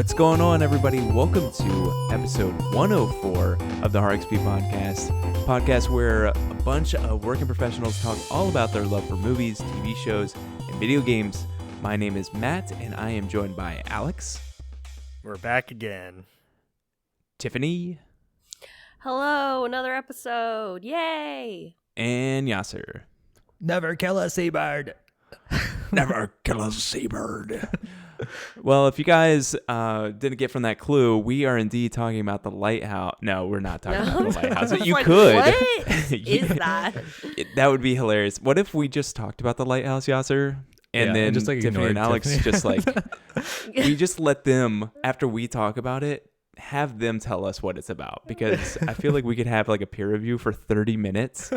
What's going on, everybody? Welcome to episode 104 of the RXP podcast where a bunch of working professionals talk all about their love for movies, TV shows, and video games. My name is Matt, and I am joined by Alex. We're back again. Tiffany. Hello, another episode. Yay! And Yasser. Never kill a seabird. Never kill a seabird. Well, if you guys didn't get from that clue, we are indeed talking about the lighthouse. No, we're not talking about the lighthouse. You like, could. What is that? That would be hilarious. What if we just talked about the lighthouse, Yasser? And then just like Tiffany and Alex Tiffany. just like, we just let them, after we talk about it, have them tell us what it's about. Because I feel like we could have like a peer review for 30 minutes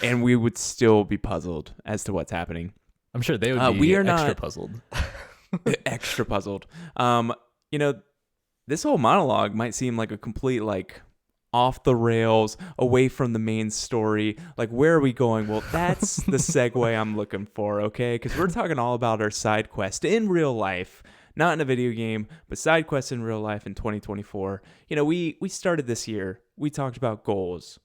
and we would still be puzzled as to what's happening. I'm sure they would be we are extra not puzzled. Extra puzzled. This whole monologue might seem like a complete like off the rails, away from the main story. Like, where are we going? Well, that's the segue I'm looking for, okay? Because we're talking all about our side quest in real life, not in a video game, but side quests in real life in 2024. You know, we started this year. We talked about goals.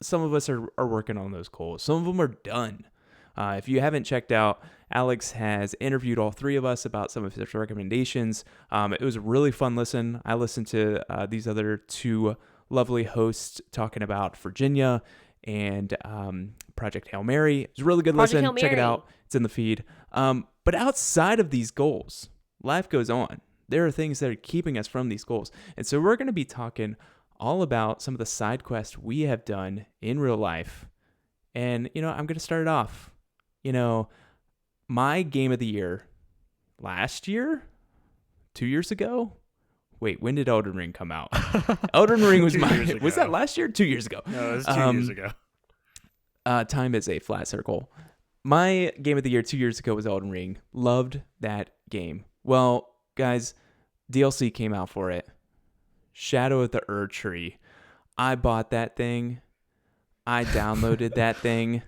Some of us are working on those goals. Some of them are done. If you haven't checked out, Alex has interviewed all three of us about some of his recommendations. It was a really fun listen. I listened to these other two lovely hosts talking about Virginia and Project Hail Mary. It was a really good listen. Check it out. It's in the feed. But outside of these goals, life goes on. There are things that are keeping us from these goals. And so we're going to be talking all about some of the side quests we have done in real life. And, I'm going to start it off. My game of the year last year, 2 years ago. Wait, when did Elden Ring come out? Elden Ring was was that last year? 2 years ago. No, it was 2 years ago. Time is a flat circle. My game of the year 2 years ago was Elden Ring. Loved that game. Well, guys, DLC came out for it. Shadow of the Erd Tree. I bought that thing. I downloaded that thing.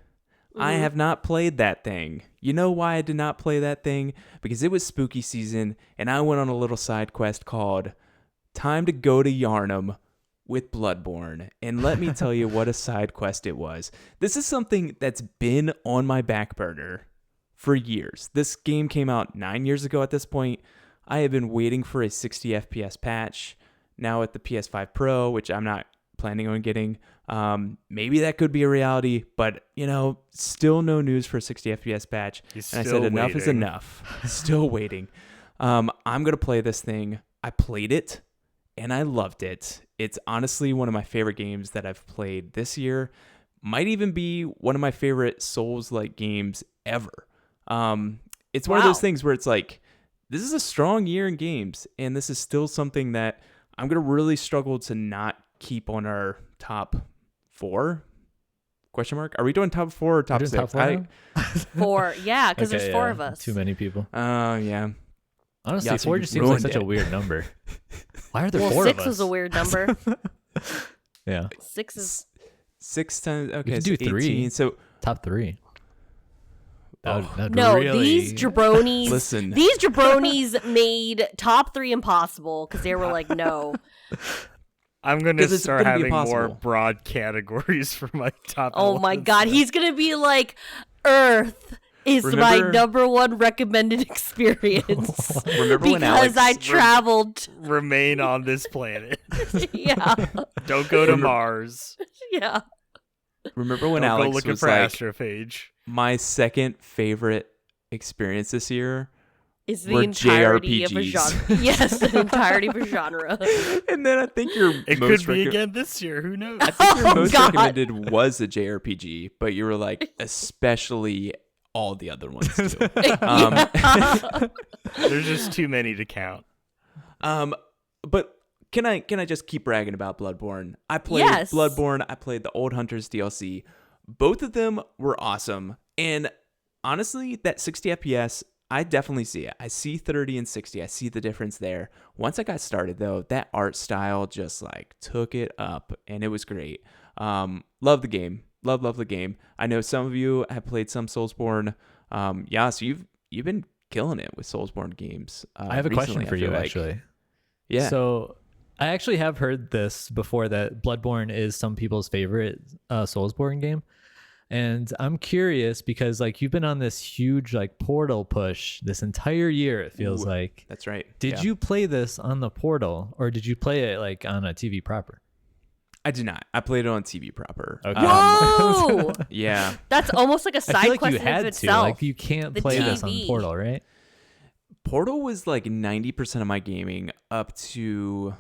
I have not played that thing. You know why I did not play that thing? Because it was spooky season, and I went on a little side quest called Time to Go to Yarnum with Bloodborne. And let me tell you what a side quest it was. This is something that's been on my back burner for years. This game came out 9 years ago at this point. I have been waiting for a 60 FPS patch. Now at the PS5 Pro, which I'm not planning on getting. Maybe that could be a reality, but still no news for a 60 FPS patch. And I said enough is enough. Still waiting. I'm gonna play this thing. I played it and I loved it. It's honestly one of my favorite games that I've played this year. Might even be one of my favorite Souls-like games ever. It's one of those things where it's like, this is a strong year in games, and this is still something that I'm gonna really struggle to not keep on our top 4? Question mark? Are we doing top 4 or top 6? Top 4? 4, yeah, because there's 4 of us. Too many people. Oh, yeah. Honestly, Yeah, so 4 you just seems like ruined such a it. weird number. Why are there 4 of 6 us? was a weird number. Yeah. 6 is 6 times. Okay, We could so do 3. 18. So Top 3. That'd no, really... these jabronis. Listen. These jabronis made top 3 impossible because they were like, no. I'm going to 'Cause it's start gonna be having more impossible. broad categories for my top. Oh my 11. god, he's gonna be like, Earth is my Remember- number 1 recommended experience remember when because Alex? I traveled. Remain on this planet. Yeah, Don't go to Mars. yeah. Remember when Don't go Alex looking was for like astrophage. my second favorite experience this year? Is the Were entirety of a JRPGs. genre. Yes, the entirety of a genre. And then I think your It most could be again this year. Who knows? I think your Oh, most God. recommended was a JRPG, but you were like, especially all the other ones too. There's just too many to count. But can I just keep bragging about Bloodborne? I played Yes. Bloodborne. I played the Old Hunters DLC. Both of them were awesome. And honestly, that 60 FPS, I definitely see it. I see 30 and 60. I see the difference there. Once I got started, though, that art style just like took it up, and it was great. Love the game. Love the game. I know some of you have played some Soulsborne. So you've been killing it with Soulsborne games. I have a question for you, actually. Yeah. So I actually have heard this before, that Bloodborne is some people's favorite Soulsborne game. And I'm curious because like you've been on this huge like Portal push this entire year, it feels Ooh, like. That's right. Did Yeah. you play this on the Portal or did you play it like on a TV proper? I did not. I played it on TV proper. Okay. Whoa! Yeah. That's almost like a I side feel like quest you in had to. itself. Like you can't The play this on TV. Portal, right? Portal was like 90% of my gaming up to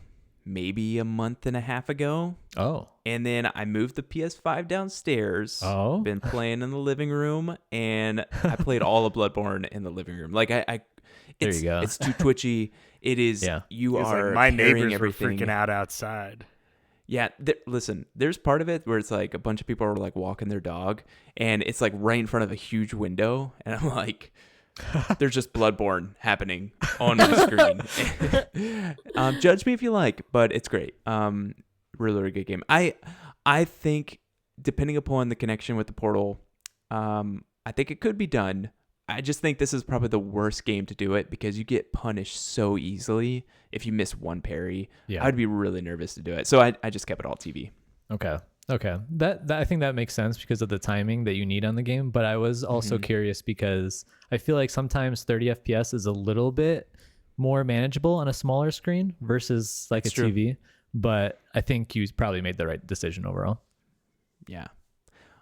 maybe a month and a half ago. Oh. And then I moved the PS5 downstairs. Oh. Been playing in the living room, and I played all of Bloodborne in the living room. Like There it's, you go. It's too twitchy. It is. Yeah. You It's are like my carrying neighbors everything. were freaking out outside. Yeah, listen, there's part of it where it's like a bunch of people are like walking their dog, and it's like right in front of a huge window, and I'm like, there's just Bloodborne happening on my screen. Judge me if you like, but it's great. Really, really good game. I think depending upon the connection with the Portal, I think it could be done. I just think this is probably the worst game to do it because you get punished so easily if you miss one parry. Yeah. I'd be really nervous to do it. So I just kept it all TV. Okay. That I think that makes sense because of the timing that you need on the game. But I was also curious because I feel like sometimes 30 FPS is a little bit more manageable on a smaller screen versus like That's a true. TV. But I think you probably made the right decision overall. Yeah.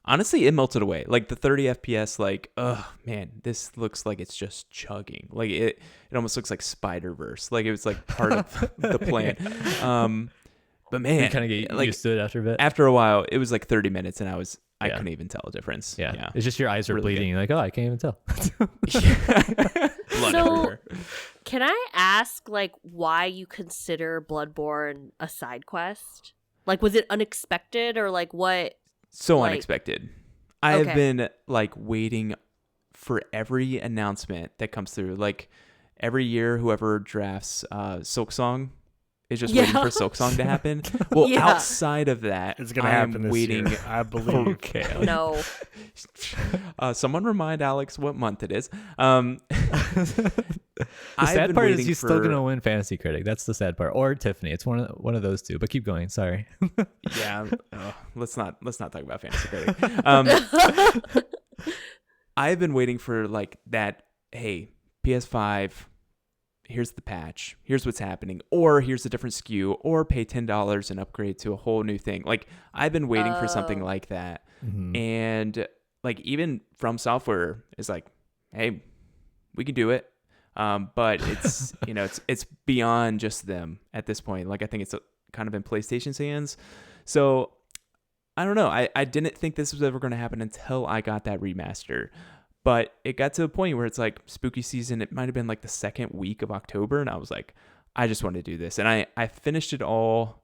Honestly, it melted away. Like the 30 FPS, like, oh man, this looks like it's just chugging. Like it almost looks like Spider-Verse. Like it was like part of the plan. But man, You kind of get like used to it after a bit. after a while, it was like 30 minutes and I Yeah. couldn't even tell a difference. Yeah. It's just your eyes are Really bleeding. You're like, oh, I can't even tell. Blood So- everywhere. Can I ask, like, why you consider Bloodborne a side quest? Like, was it unexpected or like what? So like- unexpected. I have Okay. been like waiting for every announcement that comes through. Like every year, whoever drafts Silk Song is just waiting Yeah. for Silk Song to happen. Well, Yeah. outside of that, It's gonna I am happen this waiting. year, I believe. Okay. No. Someone remind Alex what month it is. The sad part is he's still gonna win Fantasy Critic. That's the sad part. Or Tiffany. It's one of those two. But keep going. Sorry. Yeah. Let's not talk about Fantasy Critic. I've been waiting for like that. Hey, PS5. Here's the patch. Here's what's happening. Or here's a different SKU. Or pay $10 and upgrade to a whole new thing. Like I've been waiting for something Oh. like that. Mhm. And like even From Software is like, hey, we can do it. But it's it's beyond just them at this point. Like I think it's kind of in PlayStation's hands. So I don't know. I didn't think this was ever going to happen until I got that remaster. But it got to a point where it's like spooky season. It might have been like the second week of October. And I was like, I just want to do this. And I finished it all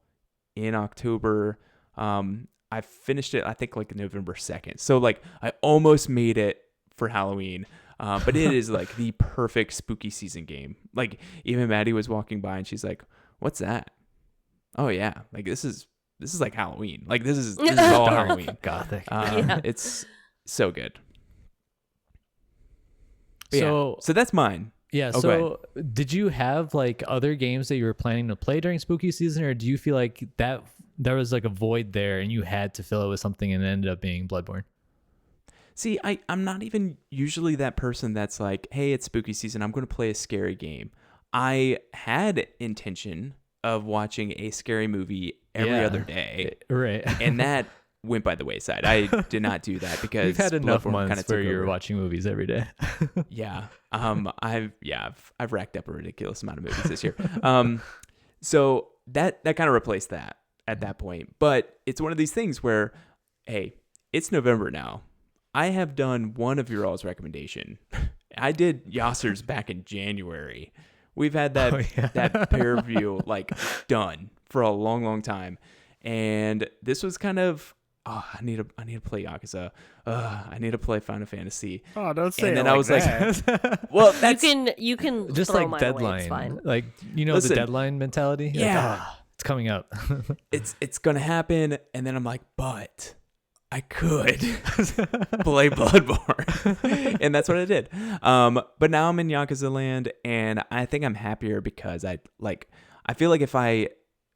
in October. I finished it, I think, like November 2nd. So like I almost made it for Halloween. But it is like the perfect spooky season game. Like even Maddie was walking by and she's like, "What's that?" Oh yeah, like this is like Halloween. Like this is all Halloween. Gothic. Yeah. It's so good. But So- so that's mine. Yeah. Oh, go So, did you have like other games that you were planning to play during spooky season, or do you feel like that there was like a void there and you had to fill it with something, and it ended up being Bloodborne? See, I'm not even usually that person that's like, hey, it's spooky season. I'm going to play a scary game. I had intention of watching a scary movie every Yeah. other day, Right. and that went by the wayside. I did not do that because We've had enough Bloodborne months kinda took where you're over. watching movies every day. Yeah. I've racked up a ridiculous amount of movies this year. So that kind of replaced that at that point. But it's one of these things where, hey, it's November now. I have done one of your all's recommendation. I did Yasser's back in January. We've had that Oh, yeah. that peer review like done for a long, long time. And this was kind of I need to play Yakuza. I need to play Final Fantasy. Oh, don't say And it then I was like, that. well, that's You can Just throw like mine away, it's deadline, fine. like the Listen. deadline mentality. Like, Yeah. it's coming up. it's gonna happen, and then I'm like, but I could play Bloodborne, and that's what I did. But now I'm in Yakuza land, and I think I'm happier because I feel like if I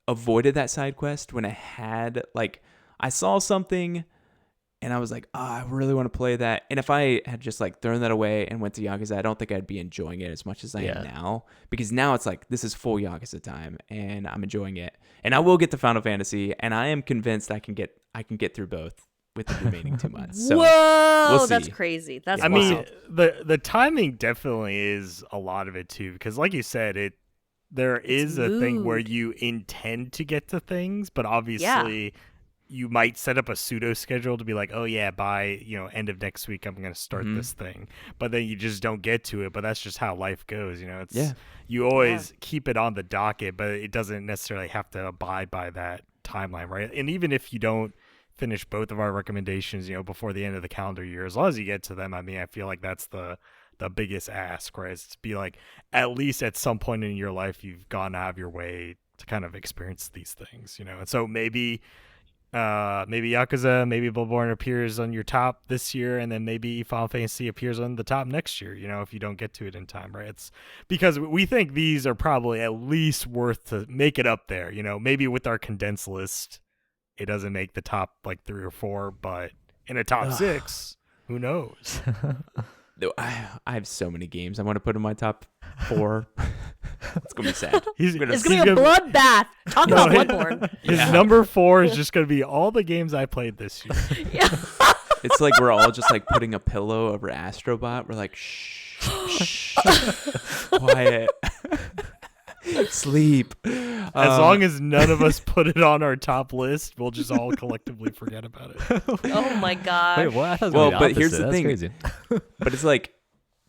avoided that side quest when I had, like, I saw something and I was like, oh, I really want to play that. And if I had just like thrown that away and went to Yakuza, I don't think I'd be enjoying it as much as I am now. Because now it's like, this is full Yakuza time and I'm enjoying it. And I will get to Final Fantasy, and I am convinced I can get through both with the remaining 2 months. So Whoa, we'll see. that's crazy. That's I wild. mean, the timing definitely is a lot of it too, because like you said, there is a thing where you intend to get to things, but obviously you might set up a pseudo schedule to be like, oh yeah, by end of next week I'm going to start this thing, but then you just don't get to it. But that's just how life goes, It's you always keep it on the docket, but it doesn't necessarily have to abide by that timeline, right? And even if you don't finish both of our recommendations, before the end of the calendar year, as long as you get to them, I mean, I feel like that's the biggest ask, right? Is to be like, at least at some point in your life you've gone out of your way to kind of experience these things, and so maybe Yakuza, maybe Bloodborne appears on your top this year, and then maybe Final Fantasy appears on the top next year, if you don't get to it in time, right? It's because we think these are probably at least worth to make it up there, maybe with our condensed list it doesn't make the top like 3 or 4, but in a top 6, who knows? I have so many games I want to put in my top 4. It's gonna be sad. It's gonna be a bloodbath. Talk about Bloodborne. His number 4 is just gonna be all the games I played this year. Yeah. It's like we're all just like putting a pillow over Astrobot. We're like, shh, quiet, sleep. As long as none of us put it on our top list, we'll just all collectively forget about it. Oh my god. Wait, what? I thought it was Well, gonna be but here's opposite. the That's thing. crazy. But it's like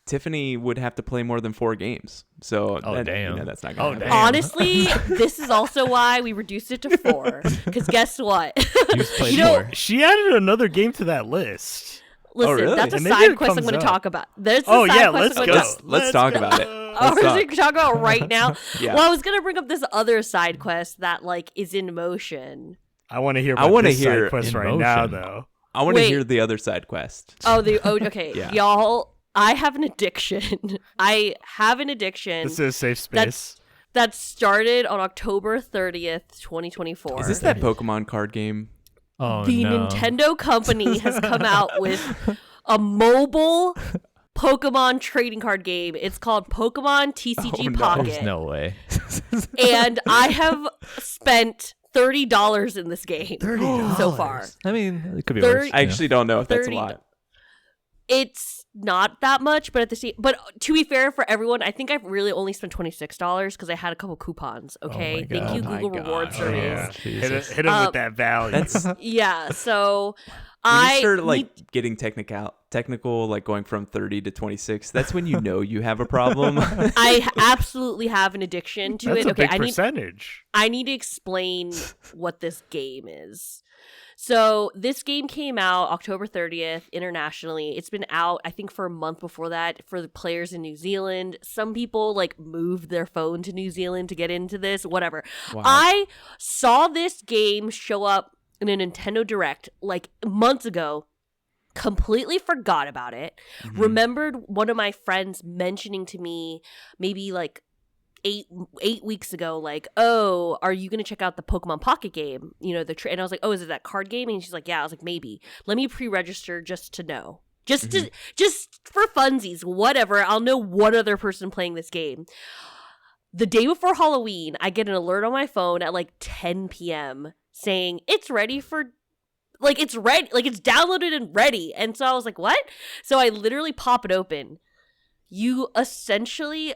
Tiffany would have to play more than 4 games. So damn. that's not gonna happen. damn. Honestly, this is also why we reduced it to 4. Because guess what? You've played You know- more. She added another game to that list. Listen, really? that's a And maybe side it quest I'm comes going to up. talk about. There's a Oh, side yeah, quest let's I'm go. gonna Let's talk about it. Oh, Let's we're talk. going to talk about right now. Yeah. Well, I was going to bring up this other side quest that like is in motion. I want to hear I about wanna this hear side quest in right now, motion. though. I want to Wait. hear the other side quest. Okay. Yeah. Y'all, I have an addiction. I have an addiction This is a safe space. that started on October 30th, 2024. Is this that Pokemon card game? Oh The no. Nintendo company has come out with a mobile Pokemon trading card game. It's called Pokemon TCG Oh, no. Pocket. There's no way. And I have spent $30 in this game so far. I mean, it could be 30 worse. I actually don't know if that's a 30 lot. It's not that much, but to be fair for everyone, I think I've really only spent $26 because I had a couple coupons. Okay, my thank God. you, Oh my Google God. Rewards Oh, Service. Yeah. Jesus. Hit him with that value. That's Yeah, so when you I start like need- getting technical, like going from 30 to 26. That's when you know you have a problem. I absolutely have an addiction to That's it. a Okay, big percentage. I need to explain what this game is. So this game came out October 30th internationally. It's been out, I think, for a month before that for the players in New Zealand. Some people like moved their phone to New Zealand to get into this, whatever. Wow. I saw this game show up in a Nintendo Direct like months ago. Completely forgot about it. Mm-hmm. Remembered one of my friends mentioning to me maybe like eight weeks ago, like, oh, are you gonna check out the Pokemon Pocket game? And I was like, oh, is it that card game? And she's like, yeah. I was like, maybe. Let me pre-register just to know, just for funsies, whatever. I'll know one other person playing this game. The day before Halloween, I get an alert on my phone at like 10 p.m. saying it's ready for. Like, it's ready. Like, it's downloaded and ready. And so I was like, what? So I literally pop it open. You essentially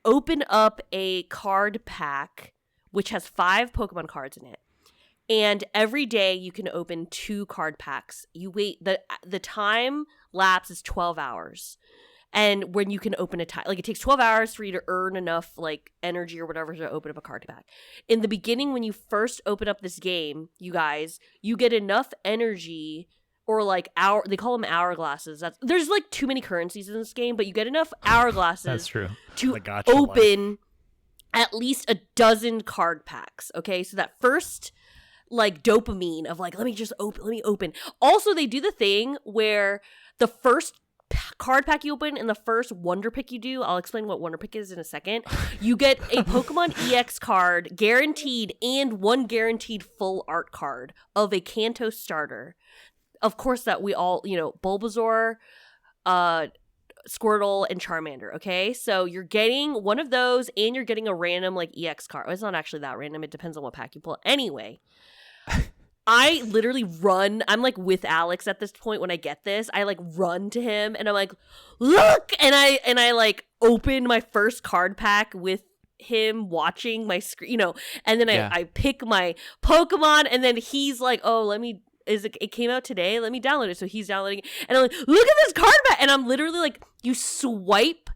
open up a card pack, which has 5 Pokemon cards in it. And every day you can open 2 card packs. You wait. The time lapse is 12 hours. And when you can open a like it takes 12 hours for you to earn enough like energy or whatever to open up a card pack. In the beginning, when you first open up this game, you guys, you get enough energy or like they call them hourglasses. There's like too many currencies in this game, but you get enough hourglasses That's true. to The gacha open at least a dozen card packs. Okay, so that first like dopamine of like let me open. Also, they do the thing where the first card pack you open and the first Wonder Pick you do, I'll explain what Wonder Pick is in a second. You get a Pokemon EX card guaranteed and one guaranteed full art card of a Kanto starter. Of course, that we all, Bulbasaur, Squirtle, and Charmander. Okay, so you're getting one of those and you're getting a random EX card. It's not actually that random. It depends on what pack you pull. Anyway. I literally run. I'm with Alex at this point when I get this. I run to him and I'm like, look! And I open my first card pack with him watching my screen, and then I pick my Pokemon and then he's like, oh, it came out today. Let me download it. So he's downloading it. And I'm like, look at this card pack. And I'm literally you swipe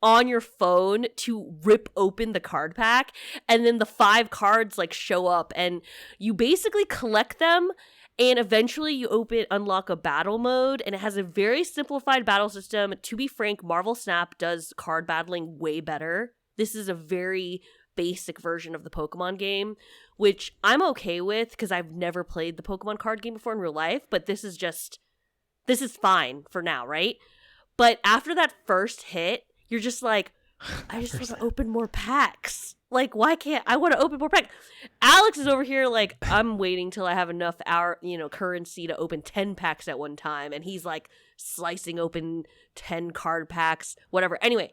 on your phone to rip open the card pack, and then the 5 cards show up and you basically collect them, and eventually you unlock a battle mode, and it has a very simplified battle system. To be frank, Marvel Snap does card battling way better. This is a very basic version of the Pokemon game, which I'm okay with because I've never played the Pokemon card game before in real life, but this is fine for now, right? But after that first hit, you're just I just want to open more packs. Why can't I want to open more packs? Alex is over here I'm waiting till I have enough currency to open 10 packs at one time, and he's slicing open 10 card packs, whatever. Anyway,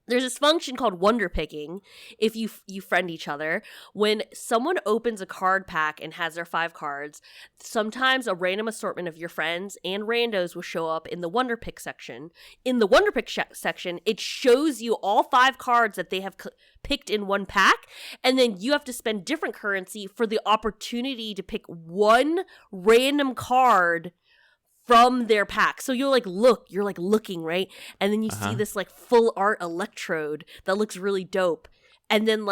there's this function called Wonder Picking. If you friend each other, when someone opens a card pack and has their 5 cards, sometimes a random assortment of your friends and randos will show up in the Wonder Pick section. In the Wonder Pick section, it shows you all 5 cards that they have picked in one pack, and then you have to spend different currency for the opportunity to pick one random card from their pack. So you're you're looking, right? And then you see this full art Electrode that looks really dope. And then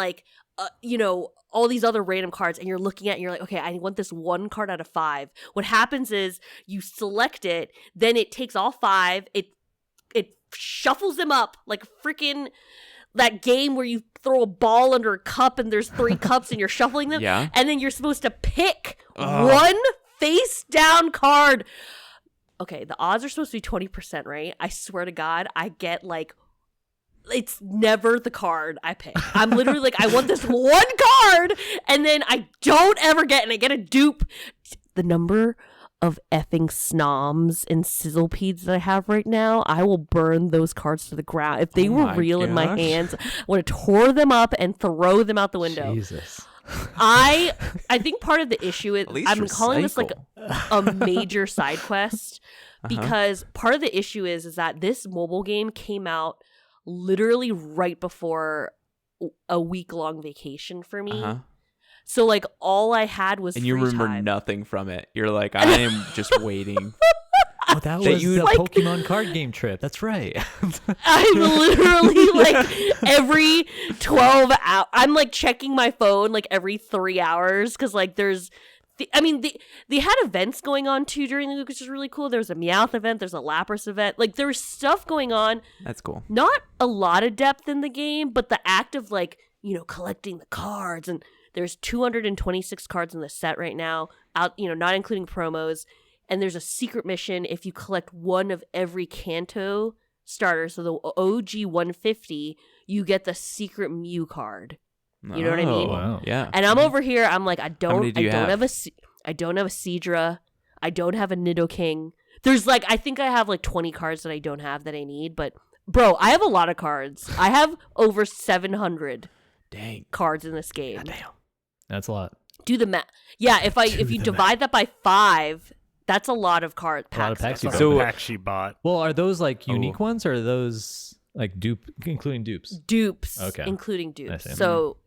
all these other random cards, and you're looking at it and you're okay, I want this one card out of 5. What happens is you select it, then it takes all 5, it shuffles them up like freaking that game where you throw a ball under a cup and there's 3 cups and you're shuffling them. Yeah. And then you're supposed to pick one face down card. Okay, the odds are supposed to be 20%, right? I swear to God, I get it's never the card I pick. I'm literally I want this one card, and then I don't ever get, and I get a dupe. The number of effing snoms and sizzlepedes that I have right now, I will burn those cards to the ground. If they were real in my hands, I would have tore them up and throw them out the window. Jesus. I think part of the issue is I'm calling this a major side quest because part of the issue is that this mobile game came out literally right before a week-long vacation for me. So all I had was and you free remember time. Nothing from it. You're I am just waiting. Oh, that was the Pokemon card game trip. That's right. I'm literally every 12 hours. I'm checking my phone every 3 hours because there's. They had events going on too during the week, which is really cool. There's a Meowth event. There's a Lapras event. There was stuff going on. That's cool. Not a lot of depth in the game, but the act of collecting the cards, and there's 226 cards in the set right now. Out, not including promos. And there's a secret mission if you collect one of every Kanto starter. So the OG 150, you get the secret Mew card. You know what I mean? Wow. Yeah. And I'm over here. I'm I don't have a Seadra. I don't have a Nidoking. There's I think I have 20 cards that I don't have that I need. But bro, I have a lot of cards. I have over 700 cards in this game. God damn. That's a lot. Do the math. Yeah, if you divide that by 5. That's a lot of card packs. A lot of packs. So packs she bought. Well, are those unique ones, or are those including dupes? Dupes. Okay. Including dupes. So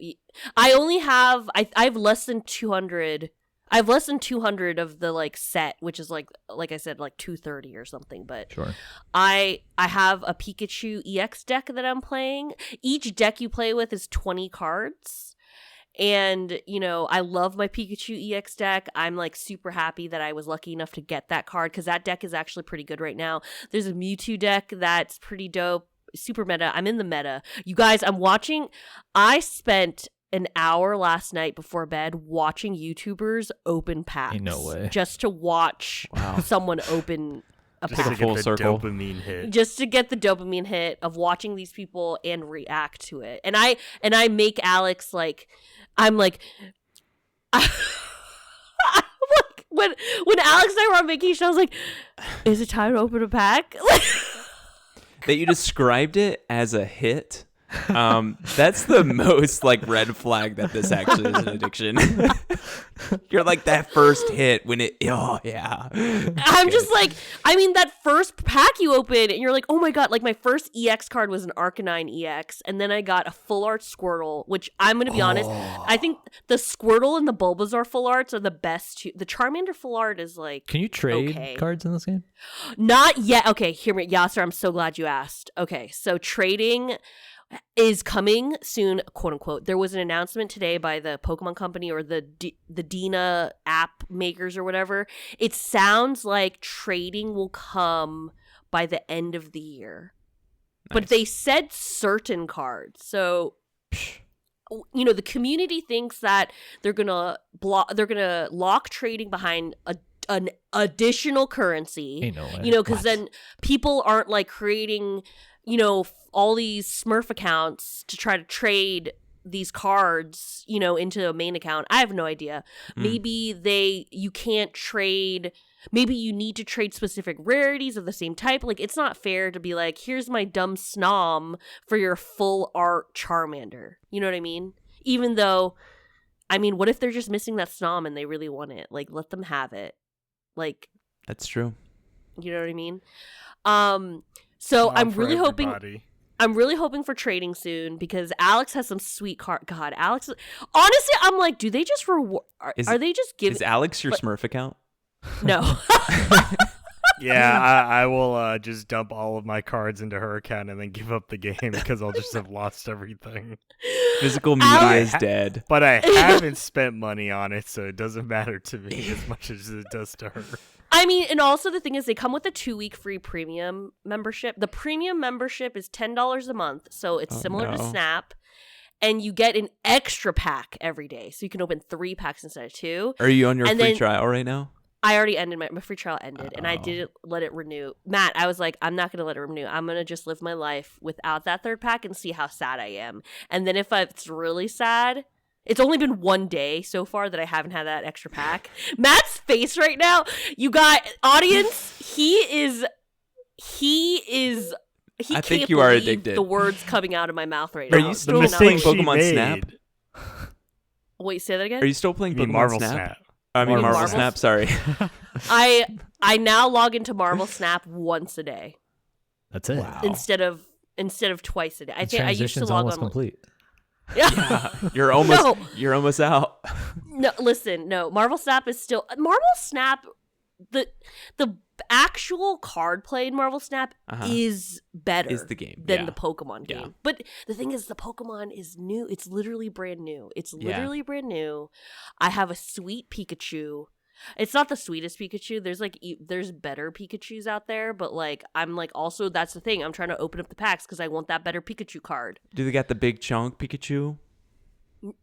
I only have I have less than 200. I have less than 200 of the set, which is like I said 230 or something. But sure. I have a Pikachu EX deck that I'm playing. Each deck you play with is 20 cards. And, I love my Pikachu EX deck. I'm super happy that I was lucky enough to get that card because that deck is actually pretty good right now. There's a Mewtwo deck that's pretty dope. Super meta. I'm in the meta. You guys, I spent an hour last night before bed watching YouTubers open packs. Ain't no way. Just to watch someone open a Just pack. to full get the circle. dopamine hit. Just to get the dopamine hit of watching these people and react to it. And I make Alex like, I'm like, when Alex and I were on vacation, I was like, is it time to open a pack? That you described it as a hit. That's the most like red flag that this actually is an addiction. You're like that first hit when it, oh yeah. I'm just like, I mean, that first pack you open and you're like, oh my god, like my first EX card was an Arcanine EX, and then I got a full art Squirtle, which I'm gonna be honest, I think the Squirtle and the Bulbasaur full arts are the best two. The Charmander full art is like, Can you trade okay. cards in this game? Not yet. Okay, hear me, Yasser, I'm so glad you asked. Okay, so trading is coming soon, quote unquote. There was an announcement today by the Pokemon company or the Dina app makers or whatever. It sounds like trading will come by the end of the year. Nice. But they said certain cards. So you know, the community thinks that they're going to lock trading behind an additional currency. Ain't no way. You know, cuz then people aren't like creating, you know, all these Smurf accounts to try to trade these cards, you know, into a main account. I have no idea. Maybe you can't trade. Maybe you need to trade specific rarities of the same type. Like, it's not fair to be like, here's my dumb Snom for your full art Charmander. You know what I mean? Even though, I mean, what if they're just missing that Snom and they really want it? Like, let them have it. Like, That's true. you know what I mean? So Not I'm for really hoping. everybody. I'm really hoping for trading soon because Alex has some sweet card. God, Alex. Honestly, I'm like, do they just reward? Are they just giving? Is Alex your Smurf account? No. Yeah, I will just dump all of my cards into her account and then give up the game because I'll just have lost everything. Physical media is dead. But I haven't spent money on it, so it doesn't matter to me as much as it does to her. I mean, and also the thing is, they come with a 2-week free premium membership. The premium membership is $10 a month, so it's similar to Snap. And you get an extra pack every day, so you can open 3 packs instead of 2. Are you on your And free then- trial right now? I already ended my free trial ended, and I didn't let it renew. Matt, I was like, I'm not going to let it renew. I'm going to just live my life without that 3rd pack and see how sad I am. And then if it's really sad, it's only been 1 day so far that I haven't had that extra pack. Matt's face right now, you got audience. He I can't think you are believe addicted. the words coming out of my mouth right Are now. you The still mistake playing she Pokemon made- Snap? Wait, say that again? Are you still playing I mean, Pokemon Marvel Snap? Snap. I mean Marvel Marvel Snap. Snap. Sorry. I now log into Marvel Snap once a day That's it. Wow. instead of twice a day. I The think I used to transition's log almost on. complete. Yeah. You're almost No. you're almost out. No, listen, no. Marvel Snap is still Marvel Snap. The actual card play in Marvel Snap is better Is the game, than yeah. the Pokemon game. Yeah. But the thing is, the Pokemon is new. It's literally brand new. Brand new. I have a sweet Pikachu. It's not the sweetest Pikachu. There's like there's better Pikachus out there, but like I'm like also that's the thing. I'm trying to open up the packs because I want that better Pikachu card. Do they got the big chunk Pikachu?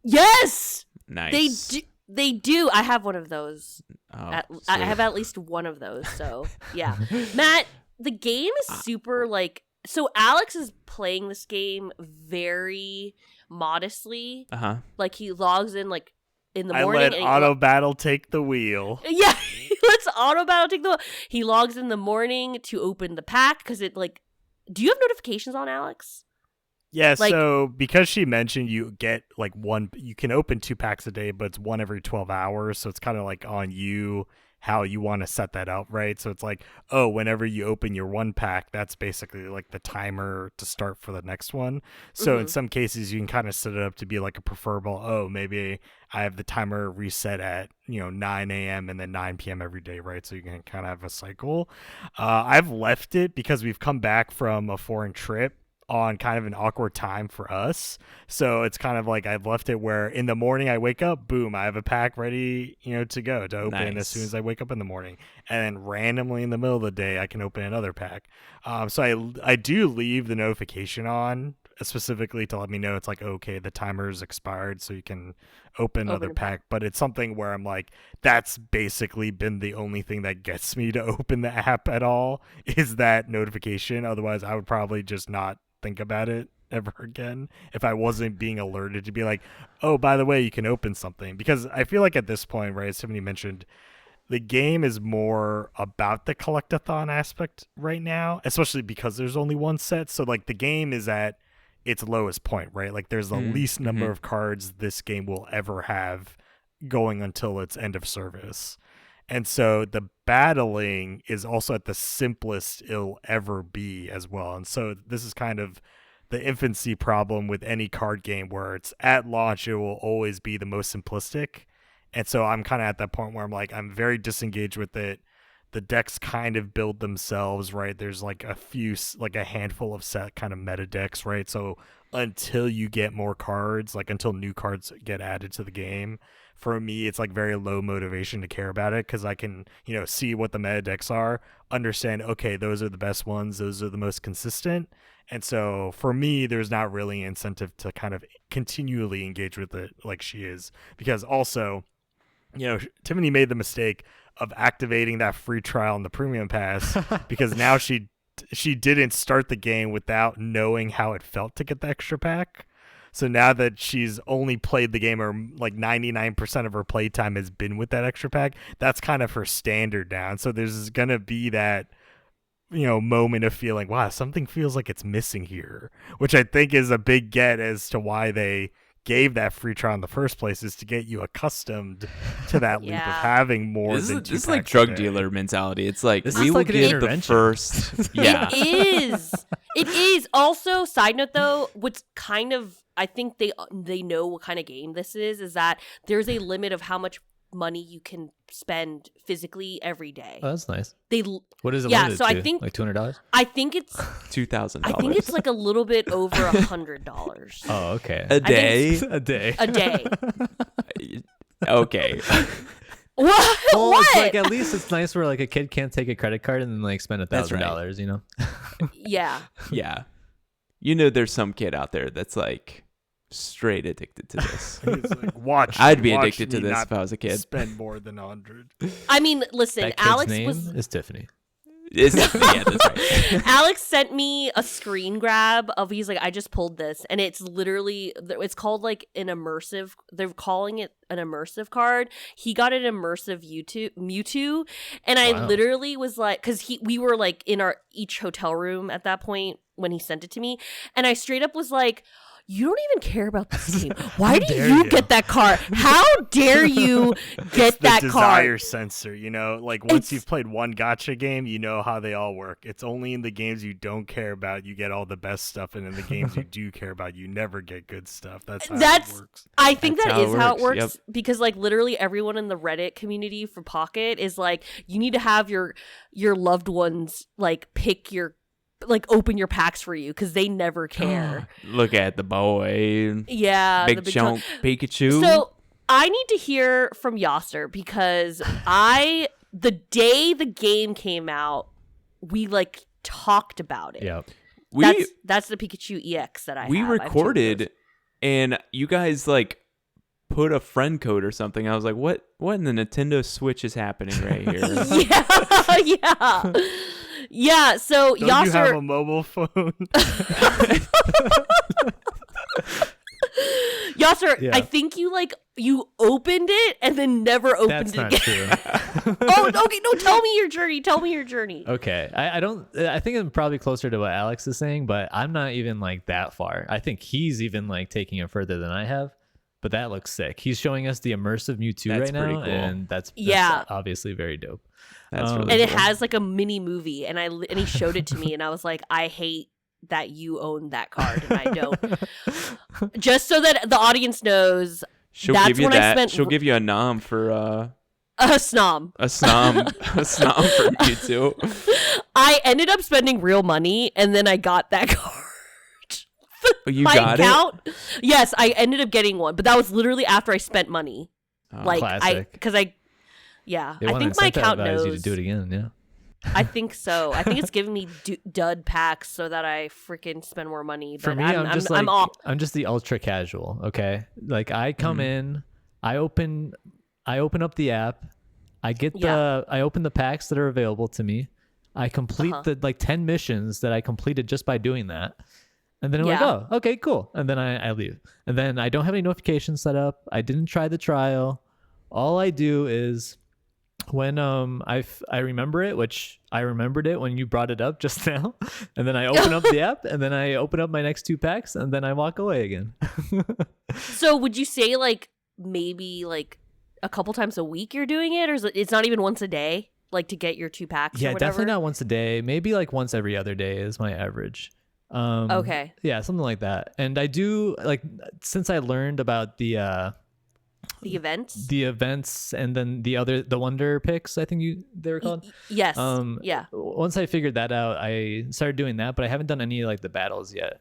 Yes, Nice. They do. I have one of those. Oh, I have at least one of those. So yeah, Matt, the game is super like. So Alex is playing this game very modestly. Like he logs in like in the morning. I let Auto Battle take the wheel. Yeah, let's Auto Battle take the. He logs in the morning to open the pack because it like. Do you have notifications on, Alex? Yeah, Like- so because she mentioned you get like you can open 2 packs a day, but it's one every 12 hours. So it's kind of like on you how you want to set that up, right? So it's like, oh, whenever you open your 1 pack, that's basically like the timer to start for the next one. So in some cases, you can kind of set it up to be like a preferable, oh, maybe I have the timer reset at, 9 a.m. and then 9 p.m. every day, right? So you can kind of have a cycle. I've left it because we've come back from a foreign trip on kind of an awkward time for us. So it's kind of like I've left it where in the morning I wake up, boom, I have a pack ready, to go to open as soon as I wake up in the morning. And then randomly in the middle of the day, I can open another pack. So I do leave the notification on specifically to let me know it's like, okay, the timer's expired, so you can open another pack. But it's something where I'm like, that's basically been the only thing that gets me to open the app at all, is that notification. Otherwise, I would probably just not think about it ever again if I wasn't being alerted to be like, oh, by the way, you can open something. Because I feel like at this point, right, as Tiffany mentioned, the game is more about the collectathon aspect right now, especially because there's only one set. So like the game is at its lowest point, right? Like there's the least number of cards this game will ever have going until its end of service. And so the battling is also at the simplest it'll ever be as well. And so this is kind of the infancy problem with any card game, where it's at launch, it will always be the most simplistic. And so I'm kind of at that point where I'm like, I'm very disengaged with it. The decks kind of build themselves, right? There's like a handful of set kind of meta decks, right? So until you get more cards, like until new cards get added to the game, for me, it's like very low motivation to care about it, because I can, see what the meta decks are, understand, okay, those are the best ones, those are the most consistent. And so for me, there's not really an incentive to kind of continually engage with it like she is, because also, Tiffany made the mistake of activating that free trial in the premium pass because now she didn't start the game without knowing how it felt to get the extra pack. So now that she's only played the game, or like 99% of her playtime has been with that extra pack, that's kind of her standard now. And so there's going to be that, moment of feeling, wow, something feels like it's missing here, which I think is a big get as to why they gave that free trial in the first place, is to get you accustomed to that loop of having more than two. This is like drug dealer mentality. It's like, this we will like get the first. Yeah. It is. Also, side note though, what's kind of, I think they know what kind of game this is that there's a limit of how much money you can spend physically every day. Oh, that's nice. What is it? Yeah, limited so to? I think like $200. I think it's $2,000. I think it's like a little bit over $100. Oh, okay. A day. A day. A day. Okay. What? Well, What? it's like, at least it's nice where like a kid can't take a credit card and then like spend $1,000. You know. Yeah. Yeah. There's some kid out there that's like straight addicted to this. Like, I'd be addicted to this if I was a kid. Spend more than 100. I mean, listen, That kid's Alex name was is Tiffany. Yeah, that's right. Alex sent me a screen grab of, he's like, I just pulled this, and it's literally, it's called like an immersive, they're calling it an immersive card. He got an immersive Mewtwo, and I literally was like, because we were like in our each hotel room at that point when he sent it to me, and I straight up was like, you don't even care about this game. Why do you get that card? How dare you get that card? Desire sensor, like once you've played one gacha game, you know how they all work. It's only in the games you don't care about you get all the best stuff, and in the games you do care about, you never get good stuff. That's how it works. I think That's that is how it works. Yep. Because like literally everyone in the Reddit community for Pocket is like, you need to have your loved ones like pick your, like open your packs for you, because they never care. Look at the boy. Yeah. Big chunk Pikachu. So I need to hear from Yasser, because the day the game came out, we like talked about it. Yeah. That's the Pikachu EX that I we have. recorded, and you guys like put a friend code or something. I was like, what in the Nintendo Switch is happening right here? Yeah. Yeah, so Don't Yasser, you have a mobile phone? Yasser, Yeah. I think you opened it and then never opened That's it not again. true. Oh, okay. No, tell me your journey. Okay. I think I'm probably closer to what Alex is saying, but I'm not even like that far. I think he's even like taking it further than I have. But that looks sick. He's showing us the immersive Mewtwo That's right now, pretty cool. and that's obviously very dope. That's really And it cool. has like a mini movie, and he showed it to me, and I was like, I hate that you own that card and I don't. Just so that the audience knows, She'll that's give you when I that. spent She'll give you a nom for a snom. a snom for Mewtwo. I ended up spending real money, and then I got that card. Oh, you My got account, yes, I ended up getting one, but that was literally after I spent money. it? Oh, Like classic. I think my account You to knows. do it again, yeah. I think so. I think it's giving me dud packs so that I freaking spend more money. But For me, I'm just the ultra casual. Okay, like I come in, I open up the app, I open the packs that are available to me, I complete the like 10 missions that I completed just by doing that. And then I'm like, oh, okay, cool. And then I leave. And then I don't have any notifications set up. I didn't try the trial. All I do is when I remember it, which I remembered it when you brought it up just now. And then I open up the app, and then I open up my next 2 packs, and then I walk away again. So would you say like maybe like a couple times a week you're doing it, or is it's not even once a day, like to get your 2 packs? Yeah, or whatever? definitely not once a day. Maybe like once every other day is my average. Okay. Yeah, something like that. And I do like, since I learned about the events and then the wonder picks, I think they were called. Yes. Yeah. Once I figured that out, I started doing that, but I haven't done any like the battles yet.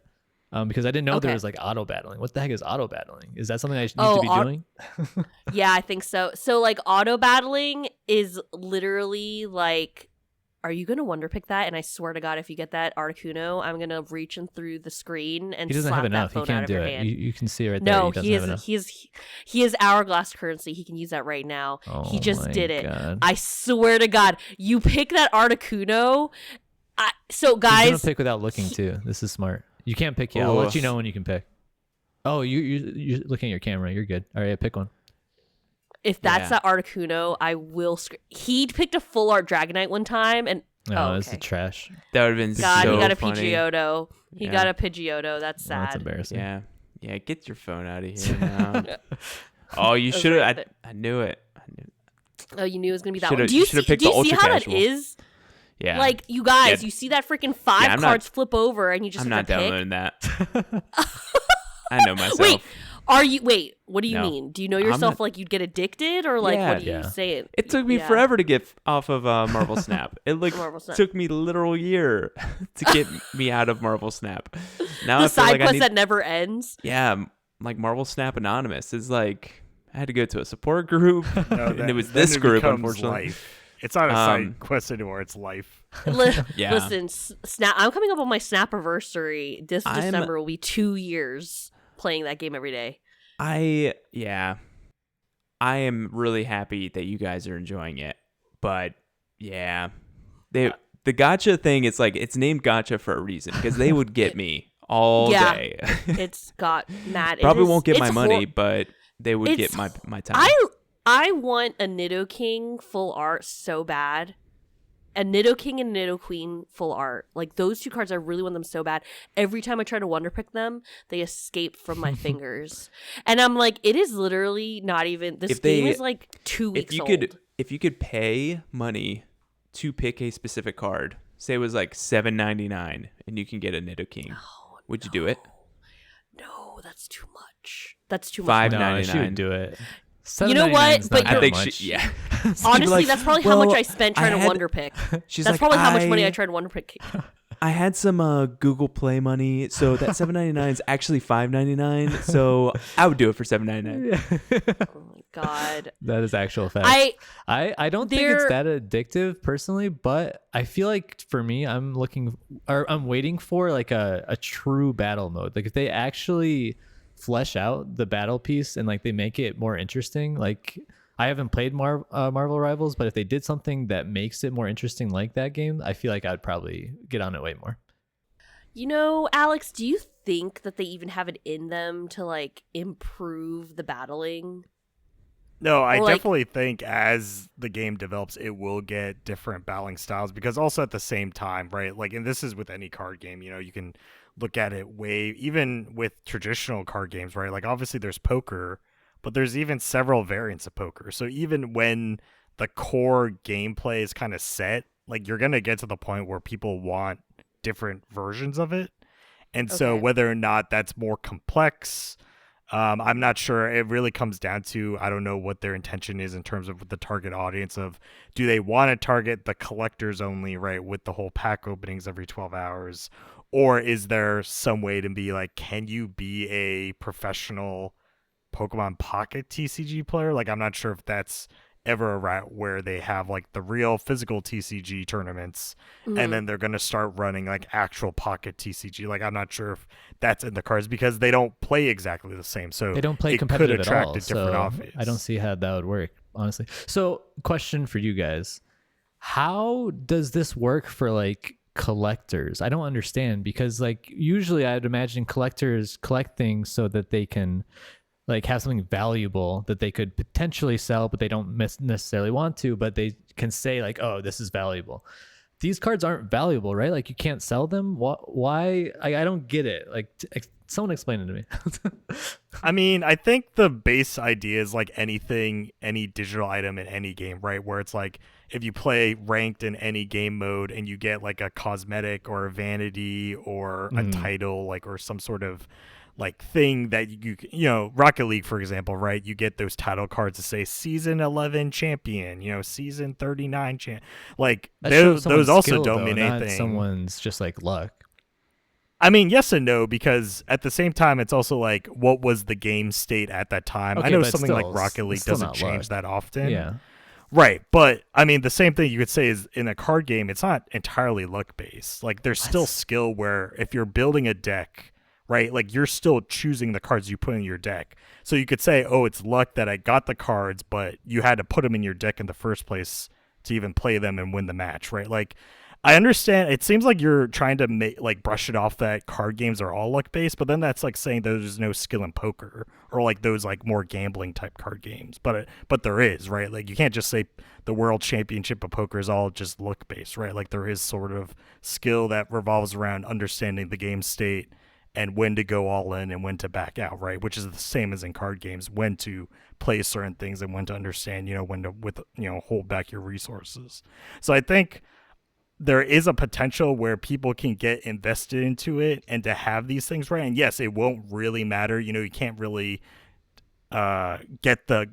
Because I didn't know there was like auto battling. What the heck is auto battling? Is that something I need to be doing? Yeah, I think so. So like auto battling is literally like, are you going to wonder pick that? And I swear to God, if you get that Articuno, I'm going to reach in through the screen and he doesn't slap have enough. that phone He can't out of do your it. hand. You can see right there. No, he doesn't have enough. he is hourglass currency. He can use that right now. Oh he just did it. God. I swear to God, you pick that Articuno. So guys, he's gonna pick without looking too. This is smart. You can't pick yet. I'll let you know when you can pick. Oh, you're looking at your camera. You're good. All right, pick one. If that's that Articuno, I will. He picked a full art Dragonite one time, and it's a trash. That would have been God, so he got a funny. Pidgeotto. He got a Pidgeotto. That's sad. That's embarrassing. Yeah. Get your phone out of here now. Oh, you should have. I knew it. Oh, you knew it was gonna be that one. You should have picked the ultra see how casual. that is? Yeah. Like, you guys, you see that freaking 5 cards flip over, and you just I'm have not to pick? downloading that. I know myself. Wait, what do you mean? Do you know yourself like you'd get addicted, or like what are you saying? It took me forever to get off of Marvel Snap. It took me a literal year to get me out of Marvel Snap. Now the I feel side like quest that never ends. Yeah, like Marvel Snap Anonymous is like I had to go to a support group, and it was this group. Unfortunately, life. It's not a side quest anymore. It's life. Listen, Snap. I'm coming up on my Snap-iversary. This December will be 2 years playing that game every day. I am really happy that you guys are enjoying it, but the gacha thing, it's like it's named gacha for a reason because they would get me all day. It's got Matt. Probably won't get my money, but they would get my time. I want a Nidoking full art so bad. A Nidoking and Nidoqueen full art. Like, those 2 cards, I really want them so bad. Every time I try to wonder pick them, they escape from my fingers. And I'm like, it is literally not even... This game is like 2 weeks old. If you could pay money to pick a specific card, say it was like $7.99 and you can get a Nidoking, would you do it? No, that's too much. That's too much. $5.99. No, she would do it. You know what? But I think honestly, like, that's probably how much I spent trying to wonder pick. That's probably how much money I tried to wonder pick. I had some Google Play money, so that $7.99 is actually $5.99. So I would do it for $7.99. Oh my God, that is actual fact. I don't think it's that addictive personally, but I feel like for me, I'm waiting for like a true battle mode. Like if they actually flesh out the battle piece and like they make it more interesting. Like I haven't played Marvel Rivals, but if they did something that makes it more interesting like that game, I feel like I'd probably get on it way more. You know, Alex, do you think that they even have it in them to like improve the battling? No, I definitely think as the game develops, it will get different battling styles because also at the same time, right? Like, and this is with any card game, you know, you can look at it even with traditional card games, right? Like obviously there's poker, but there's even several variants of poker. So even when the core gameplay is kind of set, like you're going to get to the point where people want different versions of it. And so whether or not that's more complex, I'm not sure. It really comes down to, I don't know what their intention is in terms of the target audience of, do they want to target the collectors only, right? With the whole pack openings every 12 hours, or is there some way to be like, can you be a professional Pokemon Pocket TCG player? Like, I'm not sure if that's ever a route where they have like the real physical TCG tournaments, and then they're going to start running like actual pocket TCG. Like, I'm not sure if that's in the cards because they don't play exactly the same. So They don't play it could competitive at attract all. a different So audience. I don't see how that would work, honestly. So question for you guys. How does this work for like collectors? I don't understand, because like usually I'd imagine collectors collect things so that they can like have something valuable that they could potentially sell, but they don't necessarily want to, but they can say like, oh, this is valuable. These cards aren't valuable, right? Like you can't sell them. Why? I don't get it. Like someone explain it to me. I mean, I think the base idea is like anything, any digital item in any game, right? Where it's like if you play ranked in any game mode and you get like a cosmetic or a vanity or a title, like, or some sort of like thing that you know, Rocket League, for example, right? You get those title cards to say season 11 champion, you know, season 39 champ. Like those also skill, don't mean not anything. Someone's just like luck. I mean, yes and no, because at the same time, it's also like, what was the game state at that time? Okay, I know but something still, like Rocket League it's still doesn't not change luck. that often. Yeah. Right. But I mean, the same thing you could say is in a card game, it's not entirely luck based. Like there's still skill where if you're building a deck, right, like you're still choosing the cards you put in your deck. So you could say, oh, it's luck that I got the cards, but you had to put them in your deck in the first place to even play them and win the match, right? Like, I understand. It seems like you're trying to brush it off that card games are all luck based, but then that's like saying there's no skill in poker or like those like more gambling type card games. But there is, right? Like you can't just say the world championship of poker is all just luck based, right? Like there is sort of skill that revolves around understanding the game state and when to go all in and when to back out, right? Which is the same as in card games, when to play certain things and when to understand, you know, when to hold back your resources. So I think there is a potential where people can get invested into it and to have these things, right? And yes, it won't really matter. You know, you can't really get the,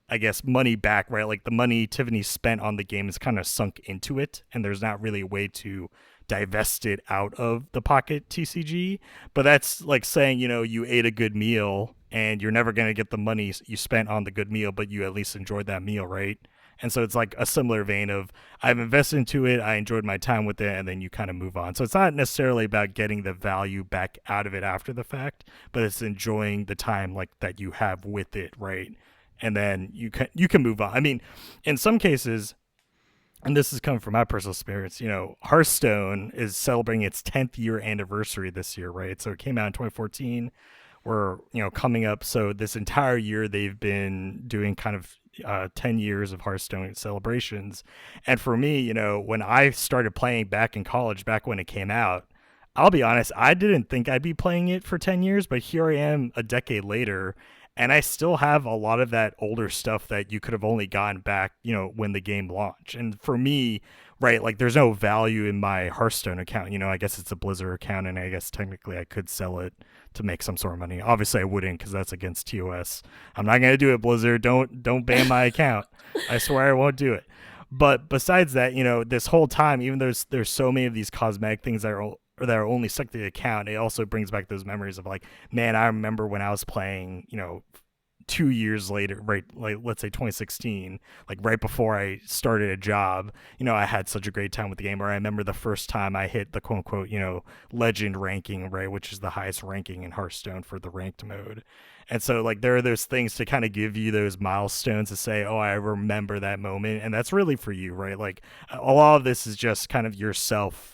I guess, money back, right? Like the money Tiffany spent on the game is kind of sunk into it, and there's not really a way to divest it out of the Pocket TCG. But that's like saying, you know, you ate a good meal and you're never going to get the money you spent on the good meal, but you at least enjoyed that meal, right? And so it's like a similar vein of I've invested into it, I enjoyed my time with it, and then you kind of move on. So it's not necessarily about getting the value back out of it after the fact, but it's enjoying the time like that you have with it, right? And then you can move on. I mean, in some cases, and this is coming from my personal experience, you know, Hearthstone is celebrating its 10th year anniversary this year, right? So it came out in 2014. We're, you know, coming up. So this entire year they've been doing kind of 10 years of Hearthstone celebrations. And for me, you know, when I started playing back in college, back when it came out, I'll be honest, I didn't think I'd be playing it for 10 years, but here I am a decade later, and I still have a lot of that older stuff that you could have only gotten back, you know, when the game launched. And for me, right, like there's no value in my Hearthstone account. You know, I guess it's a Blizzard account, and I guess technically I could sell it to make some sort of money. Obviously I wouldn't, because that's against TOS. I'm not going to do it, Blizzard. Don't ban my account. I swear I won't do it. But besides that, you know, this whole time, even though there's so many of these cosmetic things that are only stuck to the account, it also brings back those memories of like, man, I remember when I was playing, you know, 2 years later, right, like let's say 2016, like right before I started a job, you know, I had such a great time with the game. Or I remember the first time I hit the quote unquote, you know, legend ranking, right, which is the highest ranking in Hearthstone for the ranked mode. And so like there are those things to kind of give you those milestones to say, oh, I remember that moment. And that's really for you, right? Like a lot of this is just kind of yourself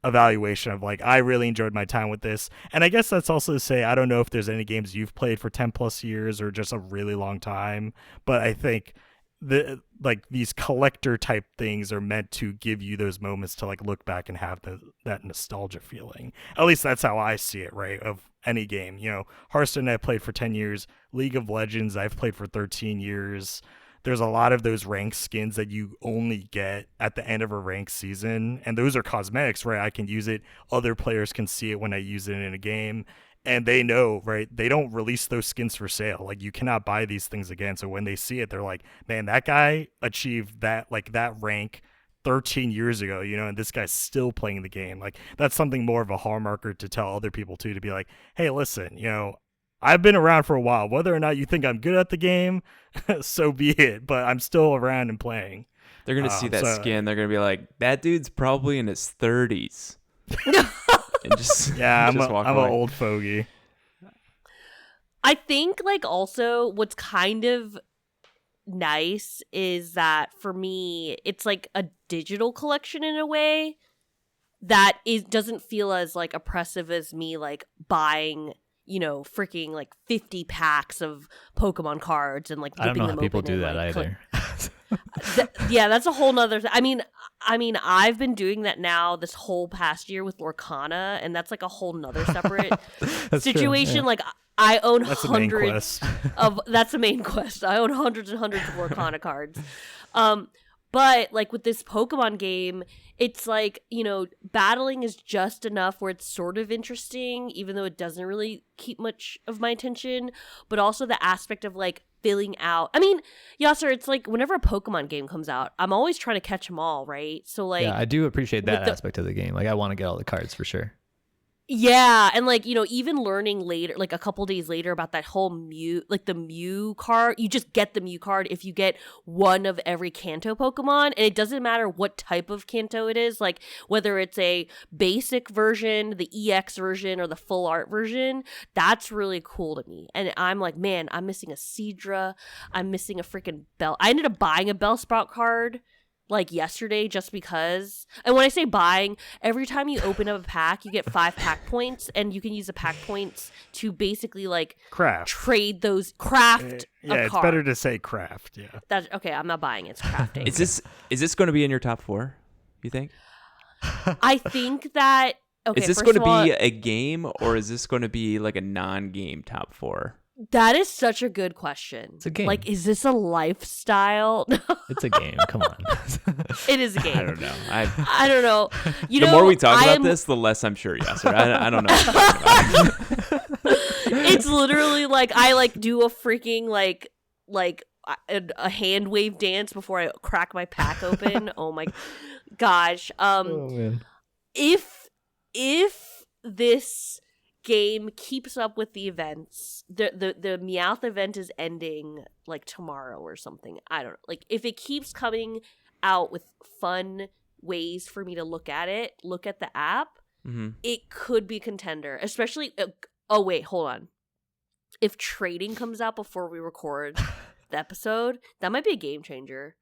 evaluation of like, I really enjoyed my time with this. And I guess that's also to say, I don't know if there's any games you've played for 10 plus years or just a really long time, but I think like these collector type things are meant to give you those moments to like look back and have that nostalgia feeling. At least that's how I see it, right? Of any game, you know, Hearthstone I played for 10 years, League of Legends I've played for 13 years. There's a lot of those ranked skins that you only get at the end of a ranked season. And those are cosmetics, right? I can use it. Other players can see it when I use it in a game. And they know, right? They don't release those skins for sale. Like you cannot buy these things again. So when they see it, they're like, man, that guy achieved that, like that rank 13 years ago, you know, and this guy's still playing the game. Like that's something more of a hallmarker to tell other people too, to be like, hey, listen, you know, I've been around for a while. Whether or not you think I'm good at the game, so be it. But I'm still around and playing. They're gonna see that skin. They're gonna be like, that dude's probably in his 30s. And just I'm just an old fogey. I think like also what's kind of nice is that for me it's like a digital collection in a way that doesn't feel as like oppressive as me like buying, you know, freaking like 50 packs of Pokemon cards and like I don't know how people do that like, either. yeah, that's a whole nother I mean I've been doing that now this whole past year with Lorcana, and that's like a whole nother separate situation. Yeah. Like I own hundreds of that's the main quest. I own hundreds and hundreds of Lorcana cards. But like with this Pokemon game, it's like, you know, battling is just enough where it's sort of interesting, even though it doesn't really keep much of my attention. But also the aspect of like filling out. I mean, Yasser, it's like whenever a Pokemon game comes out, I'm always trying to catch them all, right? So like, yeah, I do appreciate that aspect of the game. Like, I want to get all the cards for sure. Yeah, and like, you know, even learning later, like a couple days later about that whole Mew, like the Mew card, you just get the Mew card if you get one of every Kanto Pokemon, and it doesn't matter what type of Kanto it is, like whether it's a basic version, the EX version, or the full art version. That's really cool to me. And I'm like, man, I'm missing a Seadra, I'm missing a freaking Bell. I ended up buying a Bellsprout card like yesterday just because. And when I say buying, every time you open up a pack, you get 5 pack points, and you can use the pack points to basically like trade those craft. Yeah, it's better to say craft. Yeah. That's okay. I'm not buying it. It's crafting. Is this going to be in your top 4? You think? I think that. Okay. Is this going to be a game, or is this going to be like a non-game top 4? That is such a good question. It's a game. Like, is this a lifestyle? It's a game. Come on. It is a game. I don't know. I don't know. The more we talk about this, the less I'm sure. Yes, I don't know. It's literally like I like do a freaking like a hand wave dance before I crack my pack open. Oh my gosh. Oh man. If this game keeps up with the events, the Meowth event is ending like tomorrow or something. I don't know. Like if it keeps coming out with fun ways for me to look at the app, it could be contender. Especially oh wait, hold on. If trading comes out before we record the episode, that might be a game changer.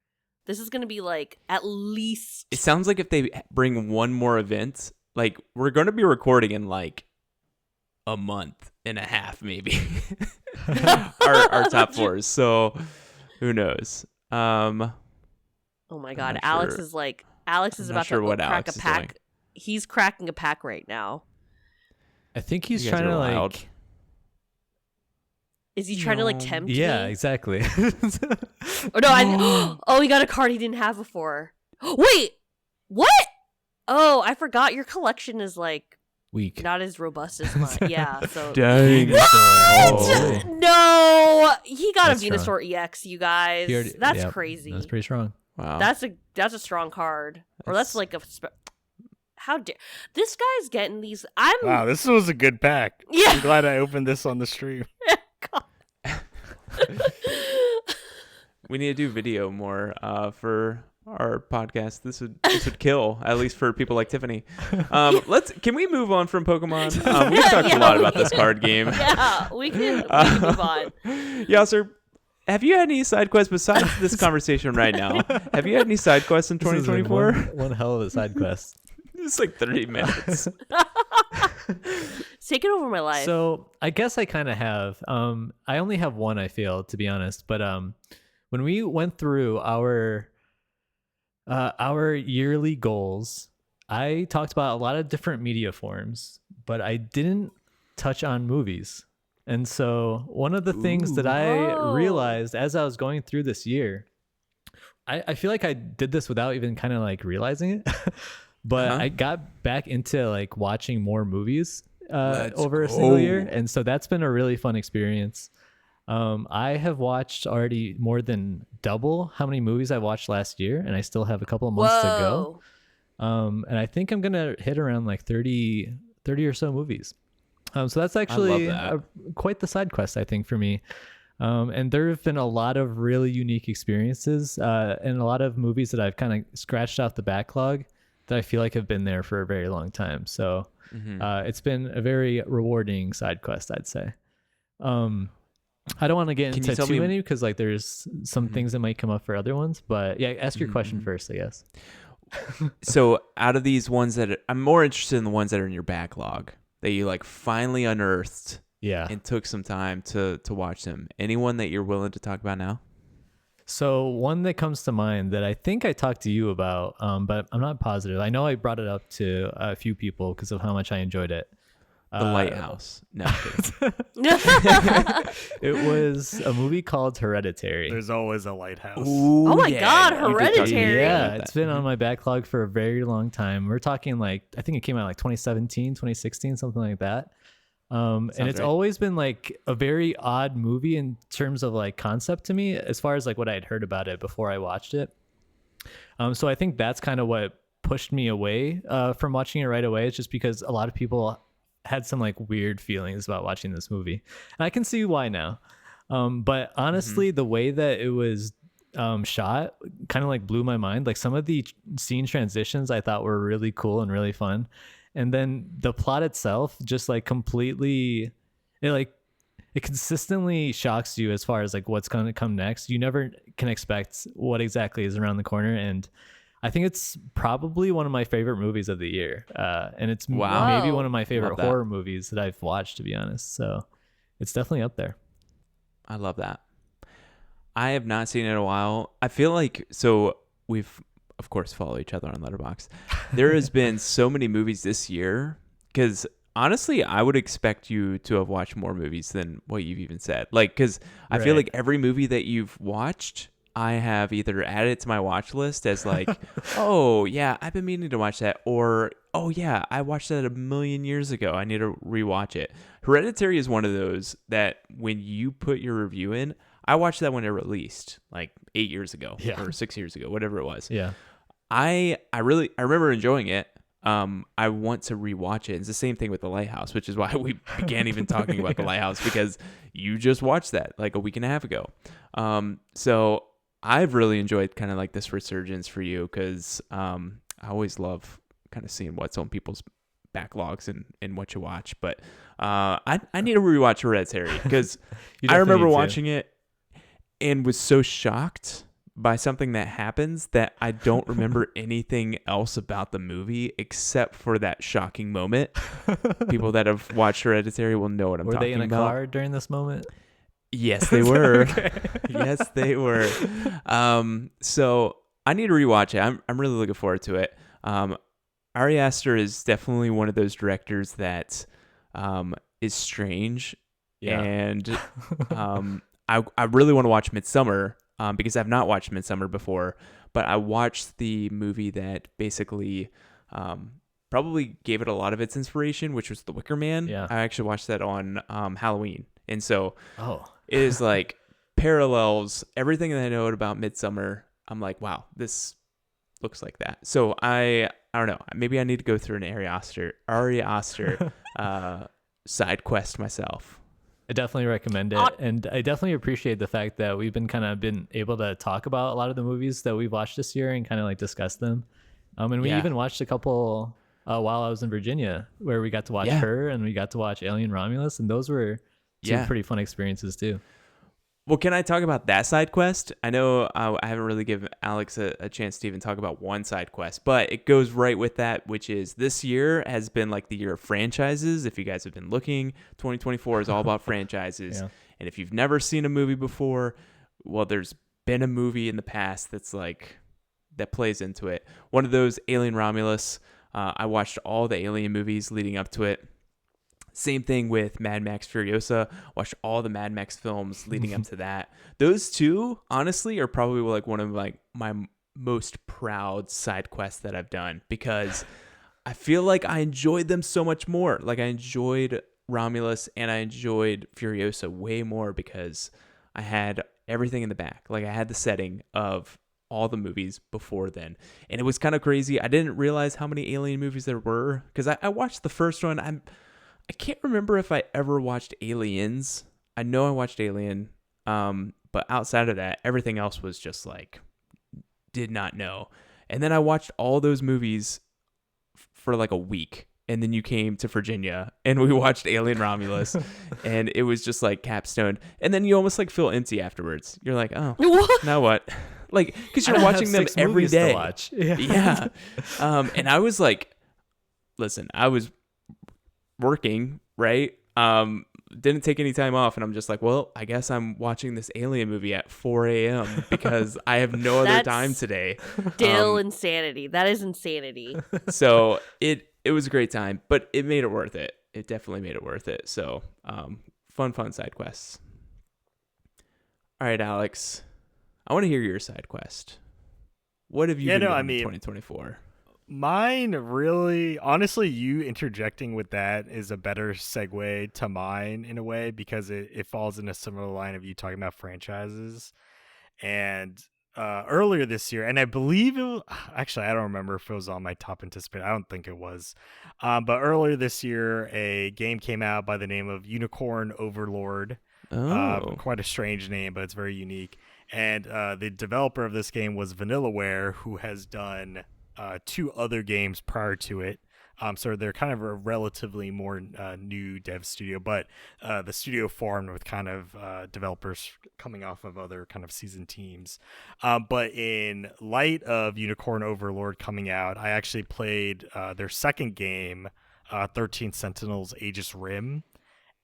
This is going to be like at least. It sounds like if they bring one more event, like we're going to be recording in like a month and a half, maybe. our top 4s. So who knows? Oh my God, Alex is about to crack a pack. He's cracking a pack right now. I think he's trying to like. Is he trying to like tempt me? Yeah, exactly. Oh no! Oh, he got a card he didn't have before. Wait, what? Oh, I forgot your collection is like weak, not as robust as mine. Yeah. So dang. What? Oh. No, he got a Venusaur EX. You guys, that's crazy. That's pretty strong. Wow. That's a strong card. Or that's like a. How dare this guy's getting these? Wow, this was a good pack. Yeah. I'm glad I opened this on the stream. We need to do video more for our podcast. This would kill, at least for people like Tiffany. Can we move on from Pokemon? We talked a lot about this card game. Yeah, we can move on. Yeah, sir. Have you had any side quests besides this conversation right now? Have you had any side quests in 2024? One hell of a side quest. It's like 30 minutes. It's taking over my life. So I guess I kind of have. I only have one, I feel, to be honest. But when we went through our yearly goals, I talked about a lot of different media forms, but I didn't touch on movies. And so one of the things that I realized as I was going through this year, I feel like I did this without even kind of like realizing it. But I got back into like watching more movies over a single year. And so that's been a really fun experience. I have watched already more than double how many movies I watched last year, and I still have a couple of months to go. And I think I'm going to hit around like 30 or so movies. So that's actually that. quite the side quest, I think, for me. And there have been a lot of really unique experiences and a lot of movies that I've kind of scratched off the backlog that I feel like have been there for a very long time. So it's been a very rewarding side quest, I'd say. I don't want to get into too many because like there's some things that might come up for other ones, but yeah, ask your question first, I guess. So out of these ones I'm more interested in the ones that are in your backlog that you like finally unearthed and took some time to watch them. Anyone that you're willing to talk about now? So one that comes to mind that I think I talked to you about, but I'm not positive. I know I brought it up to a few people because of how much I enjoyed it. The Lighthouse. No, I'm kidding. It was a movie called Hereditary. There's always a lighthouse. Ooh, Oh my God, Hereditary. Yeah, it's been on my backlog for a very long time. We're talking like, I think it came out like 2017, 2016, something like that. And it's always been like a very odd movie in terms of like concept to me, as far as like what I had heard about it before I watched it. So I think that's kind of what pushed me away from watching it right away. It's just because a lot of people had some like weird feelings about watching this movie, and I can see why now. But honestly, the way that it was shot kind of like blew my mind. Like some of the scene transitions I thought were really cool and really fun. And then the plot itself just like completely, it consistently shocks you as far as like what's going to come next. You never can expect what exactly is around the corner. And I think it's probably one of my favorite movies of the year. And it's maybe one of my favorite horror movies that I've watched, to be honest. So it's definitely up there. I love that. I have not seen it in a while. I feel like, so we've, of course, follow each other on Letterboxd. There has been so many movies this year because honestly, I would expect you to have watched more movies than what you've even said. Like, because I feel like every movie that you've watched, I have either added to my watch list as like, oh yeah, I've been meaning to watch that, or oh yeah, I watched that a million years ago. I need to rewatch it. Hereditary is one of those that when you put your review in, I watched that when it released, like 8 years ago or 6 years ago, whatever it was. Yeah. I remember enjoying it. I want to rewatch it. It's the same thing with The Lighthouse, which is why we began even talking about The Lighthouse, because you just watched that like a week and a half ago. So I've really enjoyed kind of like this resurgence for you because I always love kind of seeing what's on people's backlogs and what you watch. But I need to rewatch Hereditary because I remember watching it and was so shocked by something that happens that I don't remember anything else about the movie except for that shocking moment. People that have watched Hereditary will know what I'm talking about. Were they in a car during this moment? Yes, they were. Yes, they were. So I need to rewatch it. I'm really looking forward to it. Ari Aster is definitely one of those directors that is strange. Yeah. And I really want to watch Midsummer because I've not watched Midsummer before, but I watched the movie that basically probably gave it a lot of its inspiration, which was The Wicker Man. Yeah. I actually watched that on Halloween. And so it is like parallels everything that I know about Midsummer. I'm like, wow, this looks like that. So I don't know. Maybe I need to go through an Ari Aster side quest myself. I definitely recommend it. And I definitely appreciate the fact that we've been able to talk about a lot of the movies that we've watched this year and kind of like discuss them. And we even watched a couple while I was in Virginia where we got to watch her and we got to watch Alien Romulus. And those were two pretty fun experiences too. Well, can I talk about that side quest? I know I haven't really given Alex a chance to even talk about one side quest, but it goes right with that, which is this year has been like the year of franchises. If you guys have been looking, 2024 is all about franchises. Yeah. And if you've never seen a movie before, well, there's been a movie in the past that's like, that plays into it. One of those, Alien Romulus. I watched all the Alien movies leading up to it. Same thing with Mad Max Furiosa. Watched all the Mad Max films leading up to that. Those two, honestly, are probably like one of like my most proud side quests that I've done because I feel like I enjoyed them so much more. Like I enjoyed Romulus and I enjoyed Furiosa way more because I had everything in the back. Like I had the setting of all the movies before then. And it was kind of crazy. I didn't realize how many Alien movies there were because I watched the first one. I can't remember if I ever watched Aliens. I know I watched Alien, but outside of that, everything else was just like, did not know. And then I watched all those movies for like a week. And then you came to Virginia and we watched Alien Romulus and it was just like capstone. And then you almost like feel empty afterwards. You're like, oh, now what? Like, because you're watching them every day. To watch. Yeah. And I was like, listen, I was working, right? Didn't take any time off. And I'm just like, well, I guess I'm watching this Alien movie at 4 a.m. because I have no other time today. Still insanity. That is insanity. So it was a great time, but it made it worth it. It definitely made it worth it. So fun side quests. All right, Alex, I want to hear your side quest. What have you been doing in 2024? Mine really, honestly, you interjecting with that is a better segue to mine in a way, because it falls in a similar line of you talking about franchises. And earlier this year, and I believe actually, I don't remember if it was on my top anticipated. I don't think it was. But earlier this year, a game came out by the name of Unicorn Overlord. Quite a strange name, but it's very unique. And the developer of this game was Vanillaware, who has done 2 other games prior to it. So they're kind of a relatively more new dev studio, but the studio formed with kind of developers coming off of other kind of seasoned teams. But in light of Unicorn Overlord coming out, I actually played their second game, 13 Sentinels Aegis Rim,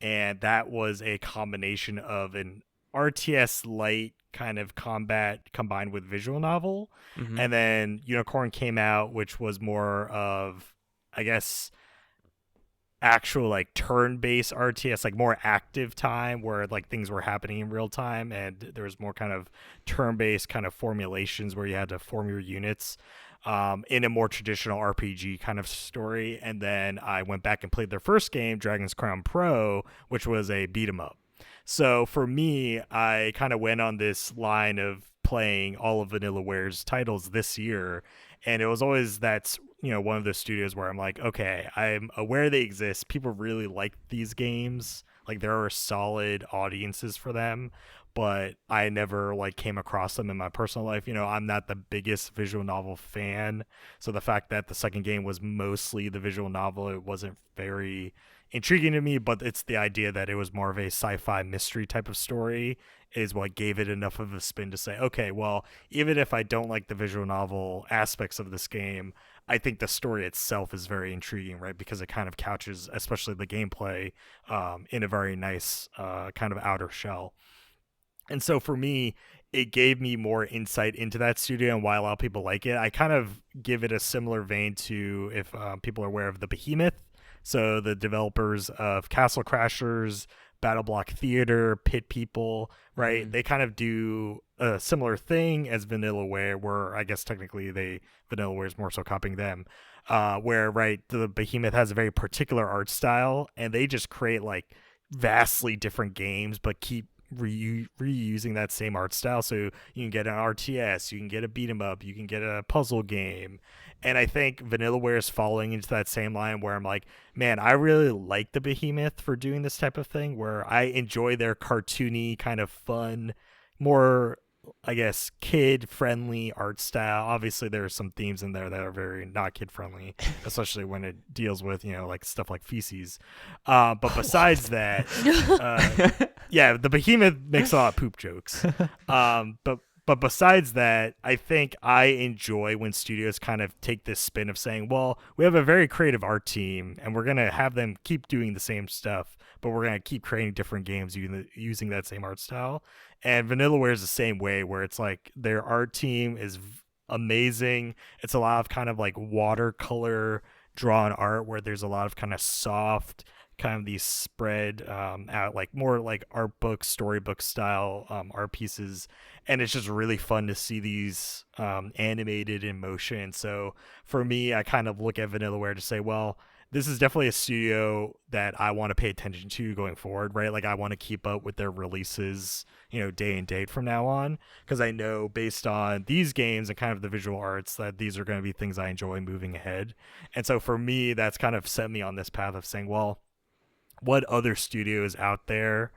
and that was a combination of an RTS light kind of combat combined with visual novel. Mm-hmm. And then Unicorn came out, which was more of, I guess, actual like turn-based RTS, like more active time where like things were happening in real time, and there was more kind of turn-based kind of formulations where you had to form your units in a more traditional RPG kind of story. And then I went back and played their first game, Dragon's Crown Pro, which was a beat 'em up. So for me, I kind of went on this line of playing all of Vanillaware's titles this year, and it was always one of those studios where I'm like, okay, I'm aware they exist. People really like these games. Like, there are solid audiences for them, but I never like came across them in my personal life. I'm not the biggest visual novel fan. So the fact that the second game was mostly the visual novel, it wasn't very intriguing to me, but it's the idea that it was more of a sci-fi mystery type of story is what gave it enough of a spin to say, okay, well, even if I don't like the visual novel aspects of this game, I think the story itself is very intriguing, right? Because it kind of couches, especially the gameplay, in a very nice kind of outer shell. And so for me, it gave me more insight into that studio and why a lot of people like it. I kind of give it a similar vein to, if people are aware of, the Behemoth. So the developers of Castle Crashers, Battle Block Theater, Pit People, right? Mm-hmm. They kind of do a similar thing as Vanillaware, where I guess technically Vanillaware is more so copying them, where, right, the Behemoth has a very particular art style, and they just create like vastly different games, but keep reusing that same art style. So you can get an RTS, you can get a beat 'em up, you can get a puzzle game. And I think Vanillaware is falling into that same line where I'm like, man, I really like the Behemoth for doing this type of thing, where I enjoy their cartoony kind of fun, more, I guess, kid-friendly art style. Obviously, there are some themes in there that are very not kid-friendly, especially when it deals with, like stuff like feces. But besides that, yeah, the Behemoth makes a lot of poop jokes. But besides that, I think I enjoy when studios kind of take this spin of saying, well, we have a very creative art team, and we're going to have them keep doing the same stuff, but we're going to keep creating different games using that same art style. And Vanillaware is the same way, where it's like their art team is amazing. It's a lot of kind of like watercolor drawn art, where there's a lot of kind of soft, kind of these spread out, like more like art book, storybook style art pieces. And it's just really fun to see these animated in motion. So for me, I kind of look at Vanillaware to say, well, this is definitely a studio that I want to pay attention to going forward, right? Like, I want to keep up with their releases, day and date from now on, because I know based on these games and kind of the visual arts that these are going to be things I enjoy moving ahead. And so for me, that's kind of set me on this path of saying, well, what other studios out there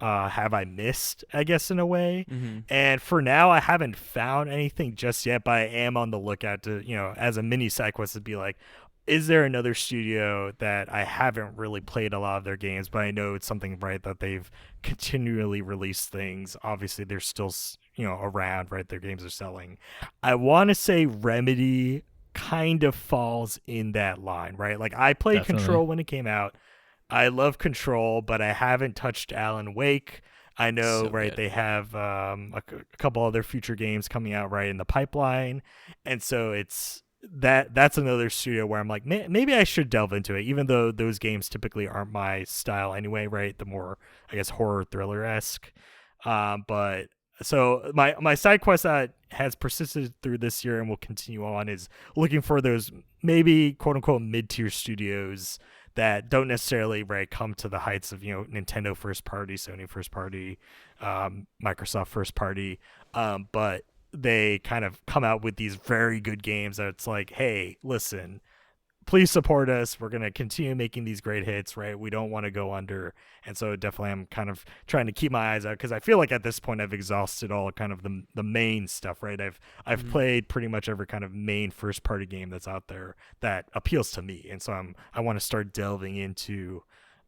have I missed, I guess, in a way. And for now, I haven't found anything just yet, but I am on the lookout to, as a mini side quest, to be like, is there another studio that I haven't really played a lot of their games, but I know it's something, right, that they've continually released things. Obviously, they're still, around, right? Their games are selling. I want to say Remedy kind of falls in that line, right? Like, I played Definitely. Control when it came out. I love Control, but I haven't touched Alan Wake. I know, So right, good. they have a couple other future games coming out, right, in the pipeline. And so that's another studio where I'm like, maybe I should delve into it, even though those games typically aren't my style anyway, right? The more, I guess, horror thriller-esque. But so my side quest that has persisted through this year and will continue on is looking for those maybe quote-unquote mid-tier studios that don't necessarily, right, come to the heights of, Nintendo first party, Sony first party, Microsoft first party, but they kind of come out with these very good games that it's like, hey, listen, please support us. We're going to continue making these great hits, right? We don't want to go under. And so definitely I'm kind of trying to keep my eyes out, because I feel like at this point I've exhausted all kind of the main stuff, right? I've played pretty much every kind of main first party game that's out there that appeals to me. And so I want to start delving into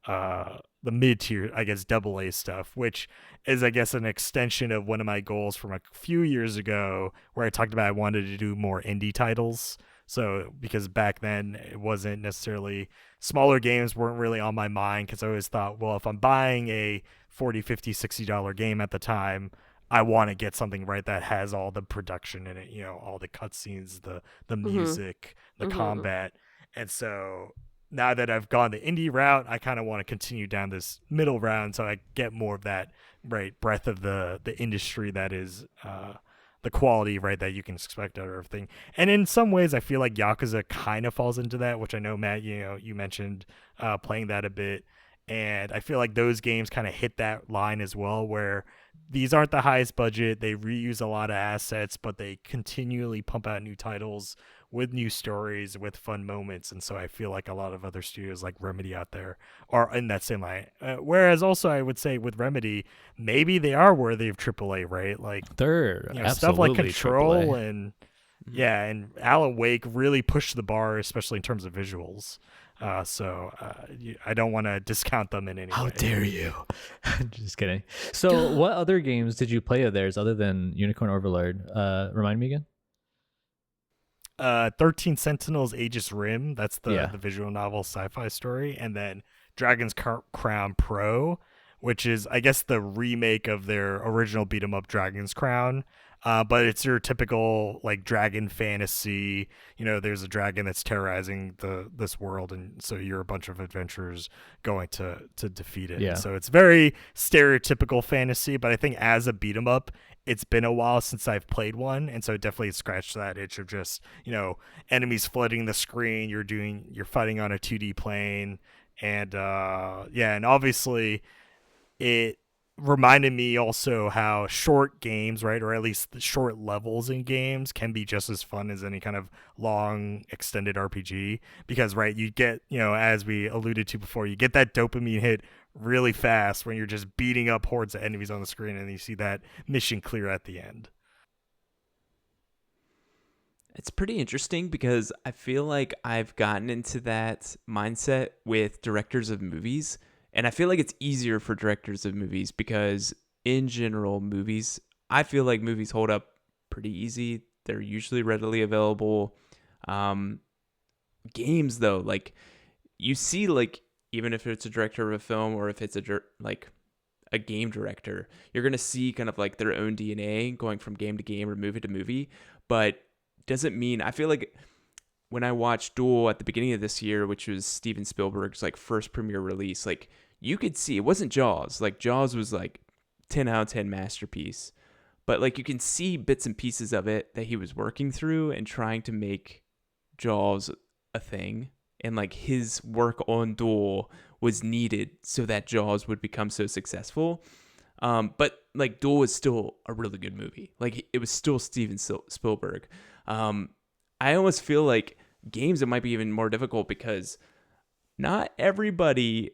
the mid-tier, I guess, AA stuff, which is, I guess, an extension of one of my goals from a few years ago, where I talked about I wanted to do more indie titles. So because back then it wasn't necessarily, smaller games weren't really on my mind, because I always thought, well, if I'm buying a $40, $50, $60 game at the time, I want to get something, right, that has all the production in it, all the cutscenes, the music, the combat. And so now that I've gone the indie route, I kind of want to continue down this middle route, so I get more of that, right, breadth of the industry that is the quality, right, that you can expect out of everything. And in some ways, I feel like Yakuza kind of falls into that, which I know, Matt, you mentioned playing that a bit. And I feel like those games kind of hit that line as well, where these aren't the highest budget. They reuse a lot of assets, but they continually pump out new titles with new stories, with fun moments. And so I feel like a lot of other studios like Remedy out there are in that same line. Whereas also I would say with Remedy, maybe they are worthy of AAA, right? Like, They're stuff like absolutely Control AAA. and and Alan Wake really pushed the bar, especially in terms of visuals. So I don't want to discount them in any way. How dare you? Just kidding. So what other games did you play of theirs other than Unicorn Overlord? Remind me again. 13 Sentinels Aegis Rim, that's the visual novel sci-fi story, and then Dragon's Crown Pro, which is, I guess, the remake of their original beat 'em up Dragon's Crown. But it's your typical, like, dragon fantasy. There's a dragon that's terrorizing this world, and so you're a bunch of adventurers going to defeat it. Yeah. So it's very stereotypical fantasy, but I think as a beat 'em up, it's been a while since I've played one, and so it definitely scratched that itch of just, enemies flooding the screen. You're fighting on a 2D plane, and and obviously it reminded me also how short games, right, or at least the short levels in games, can be just as fun as any kind of long extended RPG, because, right, you get, as we alluded to before, you get that dopamine hit really fast when you're just beating up hordes of enemies on the screen and you see that mission clear at the end. It's pretty interesting because I feel like I've gotten into that mindset with directors of movies. And I feel like it's easier for directors of movies because, in general, I feel like movies hold up pretty easy. They're usually readily available. Games, though, like, you see, like, even if it's a director of a film or if it's a game director, you're going to see kind of like their own DNA going from game to game or movie to movie. But doesn't mean, I feel like when I watched Duel at the beginning of this year, which was Steven Spielberg's like first premiere release, like, you could see it wasn't Jaws. Like, Jaws was like 10 out of 10 masterpiece, but like you can see bits and pieces of it that he was working through and trying to make Jaws a thing. And like his work on Duel was needed so that Jaws would become so successful. But like Duel was still a really good movie. Like, it was still Steven Spielberg. I almost feel like games, it might be even more difficult because not everybody,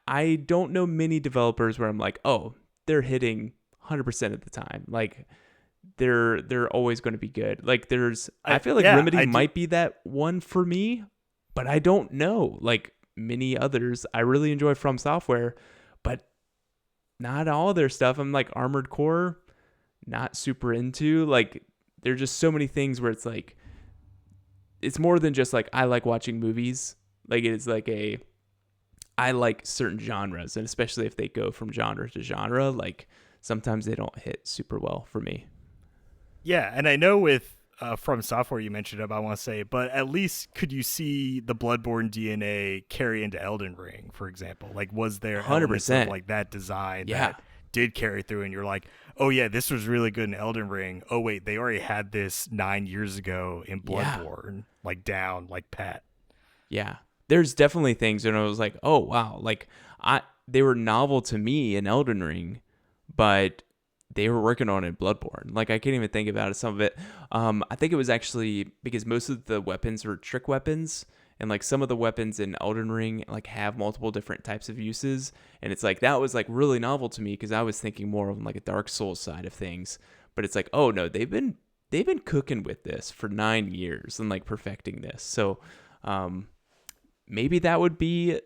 I don't know many developers where I'm like, oh, they're hitting 100% of the time. Like they're always going to be good. Like I feel like Remedy might be that one for me, but I don't know. Like many others, I really enjoy From Software, but not all their stuff. I'm like Armored Core, not super into. Like there's just so many things where it's like, it's more than just like I like watching movies. Like it's like I like certain genres, and especially if they go from genre to genre, like sometimes they don't hit super well for me. Yeah, and I know with From Software you mentioned I want to say, but at least could you see the Bloodborne DNA carry into Elden Ring, for example? Like, was there 100% elements of like that design that did carry through, and you're like, oh yeah, this was really good in Elden Ring. Oh wait, they already had this 9 years ago in Bloodborne, like down, like pat. Yeah, there's definitely things, and I was like, oh wow, like they were novel to me in Elden Ring, but they were working on it in Bloodborne. Like I can't even think about it. Some of it, I think it was actually because most of the weapons were trick weapons, and like some of the weapons in Elden Ring like have multiple different types of uses, and it's like that was like really novel to me because I was thinking more of like a Dark Souls side of things. But it's like, oh no, they've been cooking with this for 9 years and like perfecting this. So maybe that would be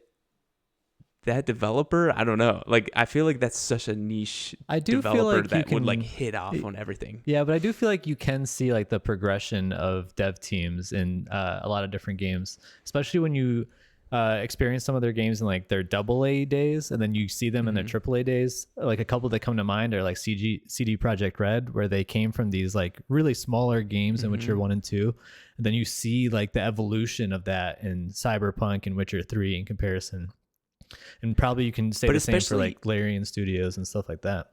that developer. I don't know. Like I feel like that's such a niche developer that would like hit off on everything. Yeah, but I do feel like you can see like the progression of dev teams in a lot of different games, especially when you experience some of their games in like their AA days, and then you see them in their AAA days. Like a couple that come to mind are like CD Projekt Red, where they came from these like really smaller games in Witcher 1 and 2, and then you see like the evolution of that in Cyberpunk and Witcher 3 in comparison. And probably you can say the same for like Larian Studios and stuff like that.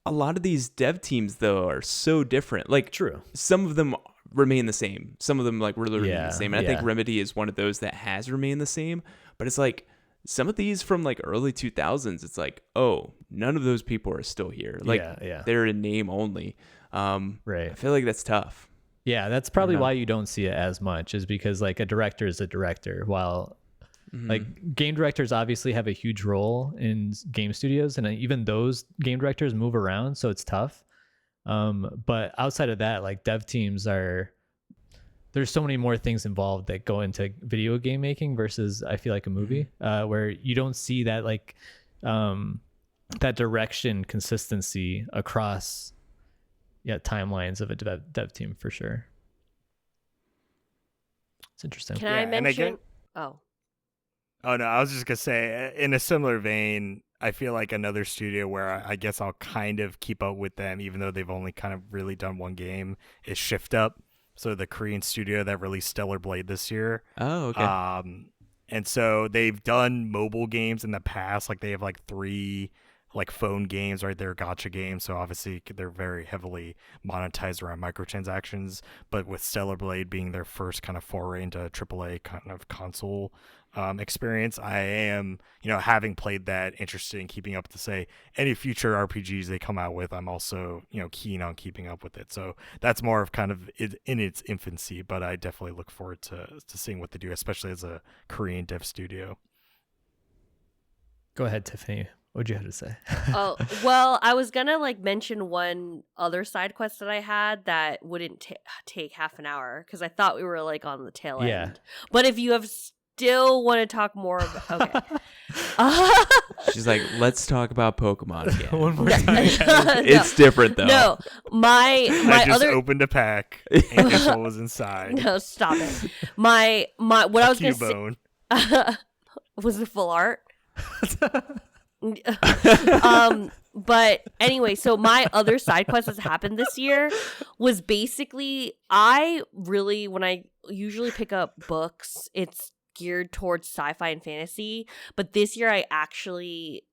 A lot of these dev teams though are so different. Like true, some of them remain the same. Some of them like really remain the same. And I think Remedy is one of those that has remained the same. But it's like some of these from like early 2000s, it's like, oh, none of those people are still here. Like they're in name only. Right. I feel like that's tough. Yeah, that's probably why you don't see it as much, is because like a director is a director, while like game directors obviously have a huge role in game studios, and even those game directors move around, so it's tough. But outside of that, like dev teams there's so many more things involved that go into video game making versus I feel like a movie, where you don't see that like that direction consistency across timelines of a dev team for sure. It's interesting. Can I mention? Oh no, I was just gonna say, in a similar vein, I feel like another studio where I guess I'll kind of keep up with them, even though they've only kind of really done one game, is Shift Up. So the Korean studio that released Stellar Blade this year. Oh, okay. And so they've done mobile games in the past. Like they have like 3 like phone games, right? They're gacha games, so obviously they're very heavily monetized around microtransactions. But with Stellar Blade being their first kind of foray into AAA kind of console experience, I am, having played that, interested in keeping up to say any future RPGs they come out with. I'm also, keen on keeping up with it. So that's more of kind of in its infancy, but I definitely look forward to seeing what they do, especially as a Korean dev studio. Go ahead, Tiffany. What'd you have to say? Oh, well, I was gonna like mention one other side quest that I had that wouldn't take half an hour, because I thought we were like on the tail end. But if you have still want to talk more about, okay. She's like, let's talk about Pokemon again. One more time. It's different though. No, I just opened a pack and guess what was inside. No, stop it. My what I was gonna say was it full art? But anyway, so my other side quest that's happened this year was basically, when I usually pick up books, it's geared towards sci-fi and fantasy, but this year I actually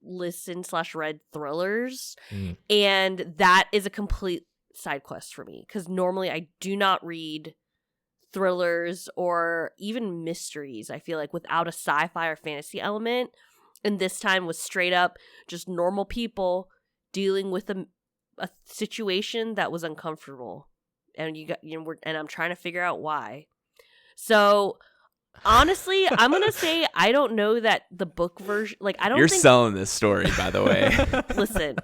listened/read thrillers, and that is a complete side quest for me, because normally I do not read thrillers or even mysteries, I feel like, without a sci-fi or fantasy element. And this time was straight up just normal people dealing with a situation that was uncomfortable, and and I'm trying to figure out why. So Honestly, I'm gonna say I don't know that the book version. Like, I don't. You're think, selling this story, by the way. Listen,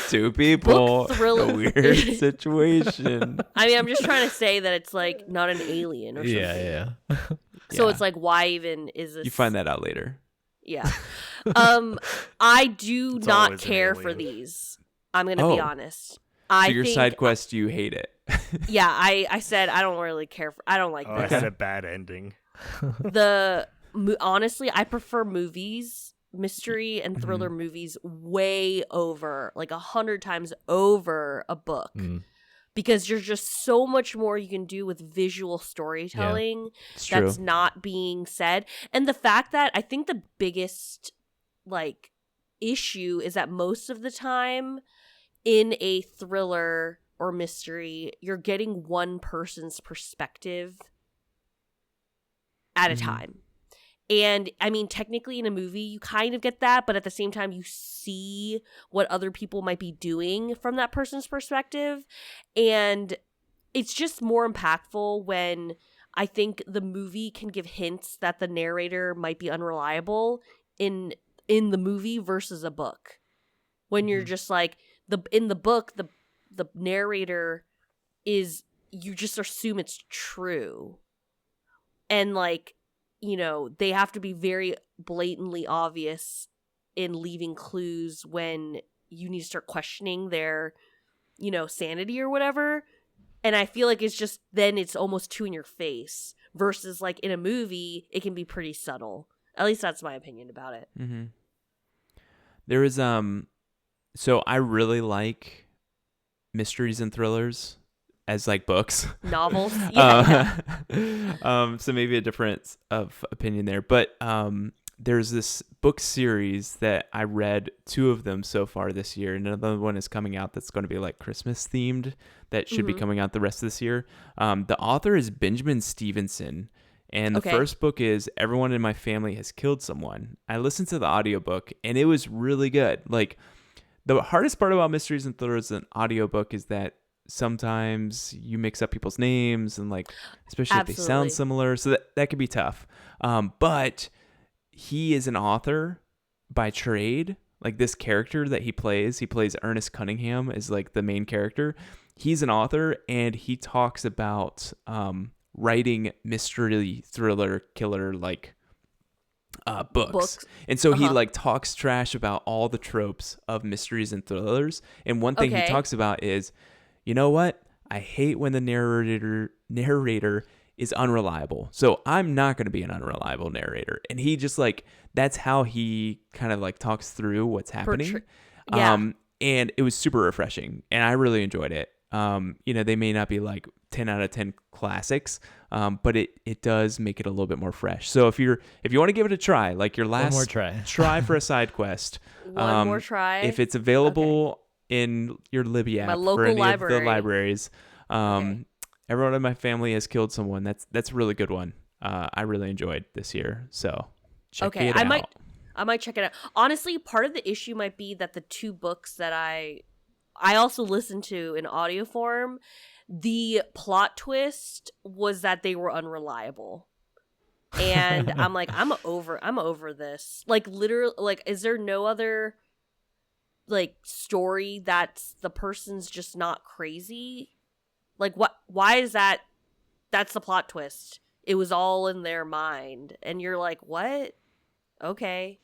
Two people, book thriller. a weird situation. I mean, I'm just trying to say that it's like not an alien or something. Yeah. So Yeah. it's like, why even is this? You find that out later. Yeah. I do It's not always an care for alien. these. I'm gonna be Oh. honest. So your side quest, you hate it. Yeah, I said I don't really care for. I don't like Oh, I this. had a bad ending. Honestly, I prefer movies, mystery and thriller Mm-hmm. movies, way over, like 100 times over a book. Because there's just so much more you can do with visual storytelling It's true. that's not being said. And the fact that I think the biggest like issue is that most of the time in a thriller or mystery, you're getting one person's perspective at a time. And I mean, technically in a movie, you kind of get that, but at the same time, you see what other people might be doing from that person's perspective. And it's just more impactful when I think the movie can give hints that the narrator might be unreliable in the movie versus a book. When you're just like, in the book, the narrator is, you just assume it's true. And like, you know, they have to be very blatantly obvious in leaving clues when you need to start questioning their, you know, sanity or whatever. And I feel like it's just, then it's almost too in your face versus like in a movie, it can be pretty subtle. At least that's my opinion about it. Mm-hmm. There is, so I really like mysteries and thrillers as like books. Novels. Yeah. So maybe a difference of opinion there, but there's this book series that I read 2 of them so far this year, and another one is coming out that's going to be like Christmas themed that should be coming out the rest of this year. The author is Benjamin Stevenson, and the first book is Everyone in My Family Has Killed Someone. I listened to the audiobook and it was really good. Like, the hardest part about mysteries and thrillers in audiobook is that sometimes you mix up people's names and like, especially if they sound similar. So that could be tough. But he is an author by trade. Like, this character that he plays Ernest Cunningham as like the main character. He's an author and he talks about writing mystery thriller killer like books. And so he like talks trash about all the tropes of mysteries and thrillers. And one thing he talks about is, you know what? I hate when the narrator is unreliable. So I'm not going to be an unreliable narrator. And he just like, that's how he kind of like talks through what's happening. And it was super refreshing and I really enjoyed it. You know, they may not be like 10 out of 10 classics, but it does make it a little bit more fresh. So if you want to give it a try, like your last One more try for a side quest, One more try. if it's available in your Libby app My local for any library. of the libraries, Everyone in My Family Has Killed Someone. That's a really good one. I really enjoyed this year. So check it out. I might check it out. Honestly, part of the issue might be that the 2 books that I also listened to in audio form, the plot twist was that they were unreliable. And I'm like, I'm over this. Like, literally, like, is there no other like story that's the person's just not crazy? Like, why is that's the plot twist? It was all in their mind. And you're like, what? Okay.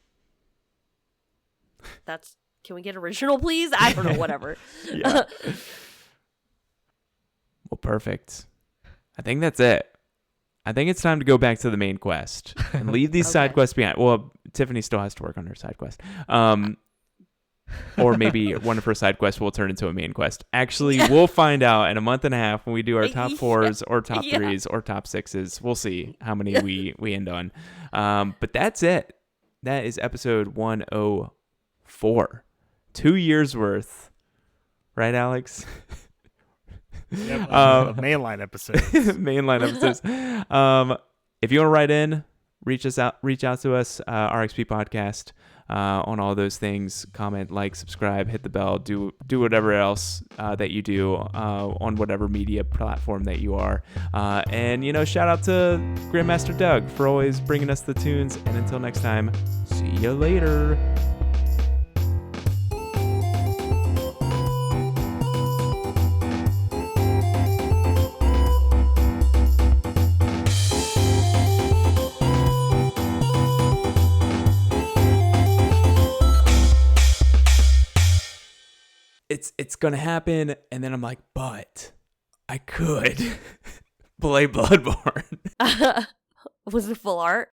Can we get original, please? I don't know, whatever. Yeah. Well, perfect. I think that's it. I think it's time to go back to the main quest and leave these side quests behind. Well, Tiffany still has to work on her side quest. Or maybe one of her side quests will turn into a main quest. Actually, we'll find out in a month and a half when we do our top 4s or top 3s or top 6s. We'll see how many we end on. But that's it. That is episode 104. 2 years worth. Right, Alex? Yep, mainline episodes. Mainline episodes. If you want to write in, reach out to us, RXP Podcast, on all those things. Comment, like, subscribe, hit the bell, do whatever else that you do on whatever media platform that you are. And shout out to Grandmaster Doug for always bringing us the tunes. And until next time, see you later. It's gonna happen, and then I'm like, but I could play Bloodborne. Was it full art?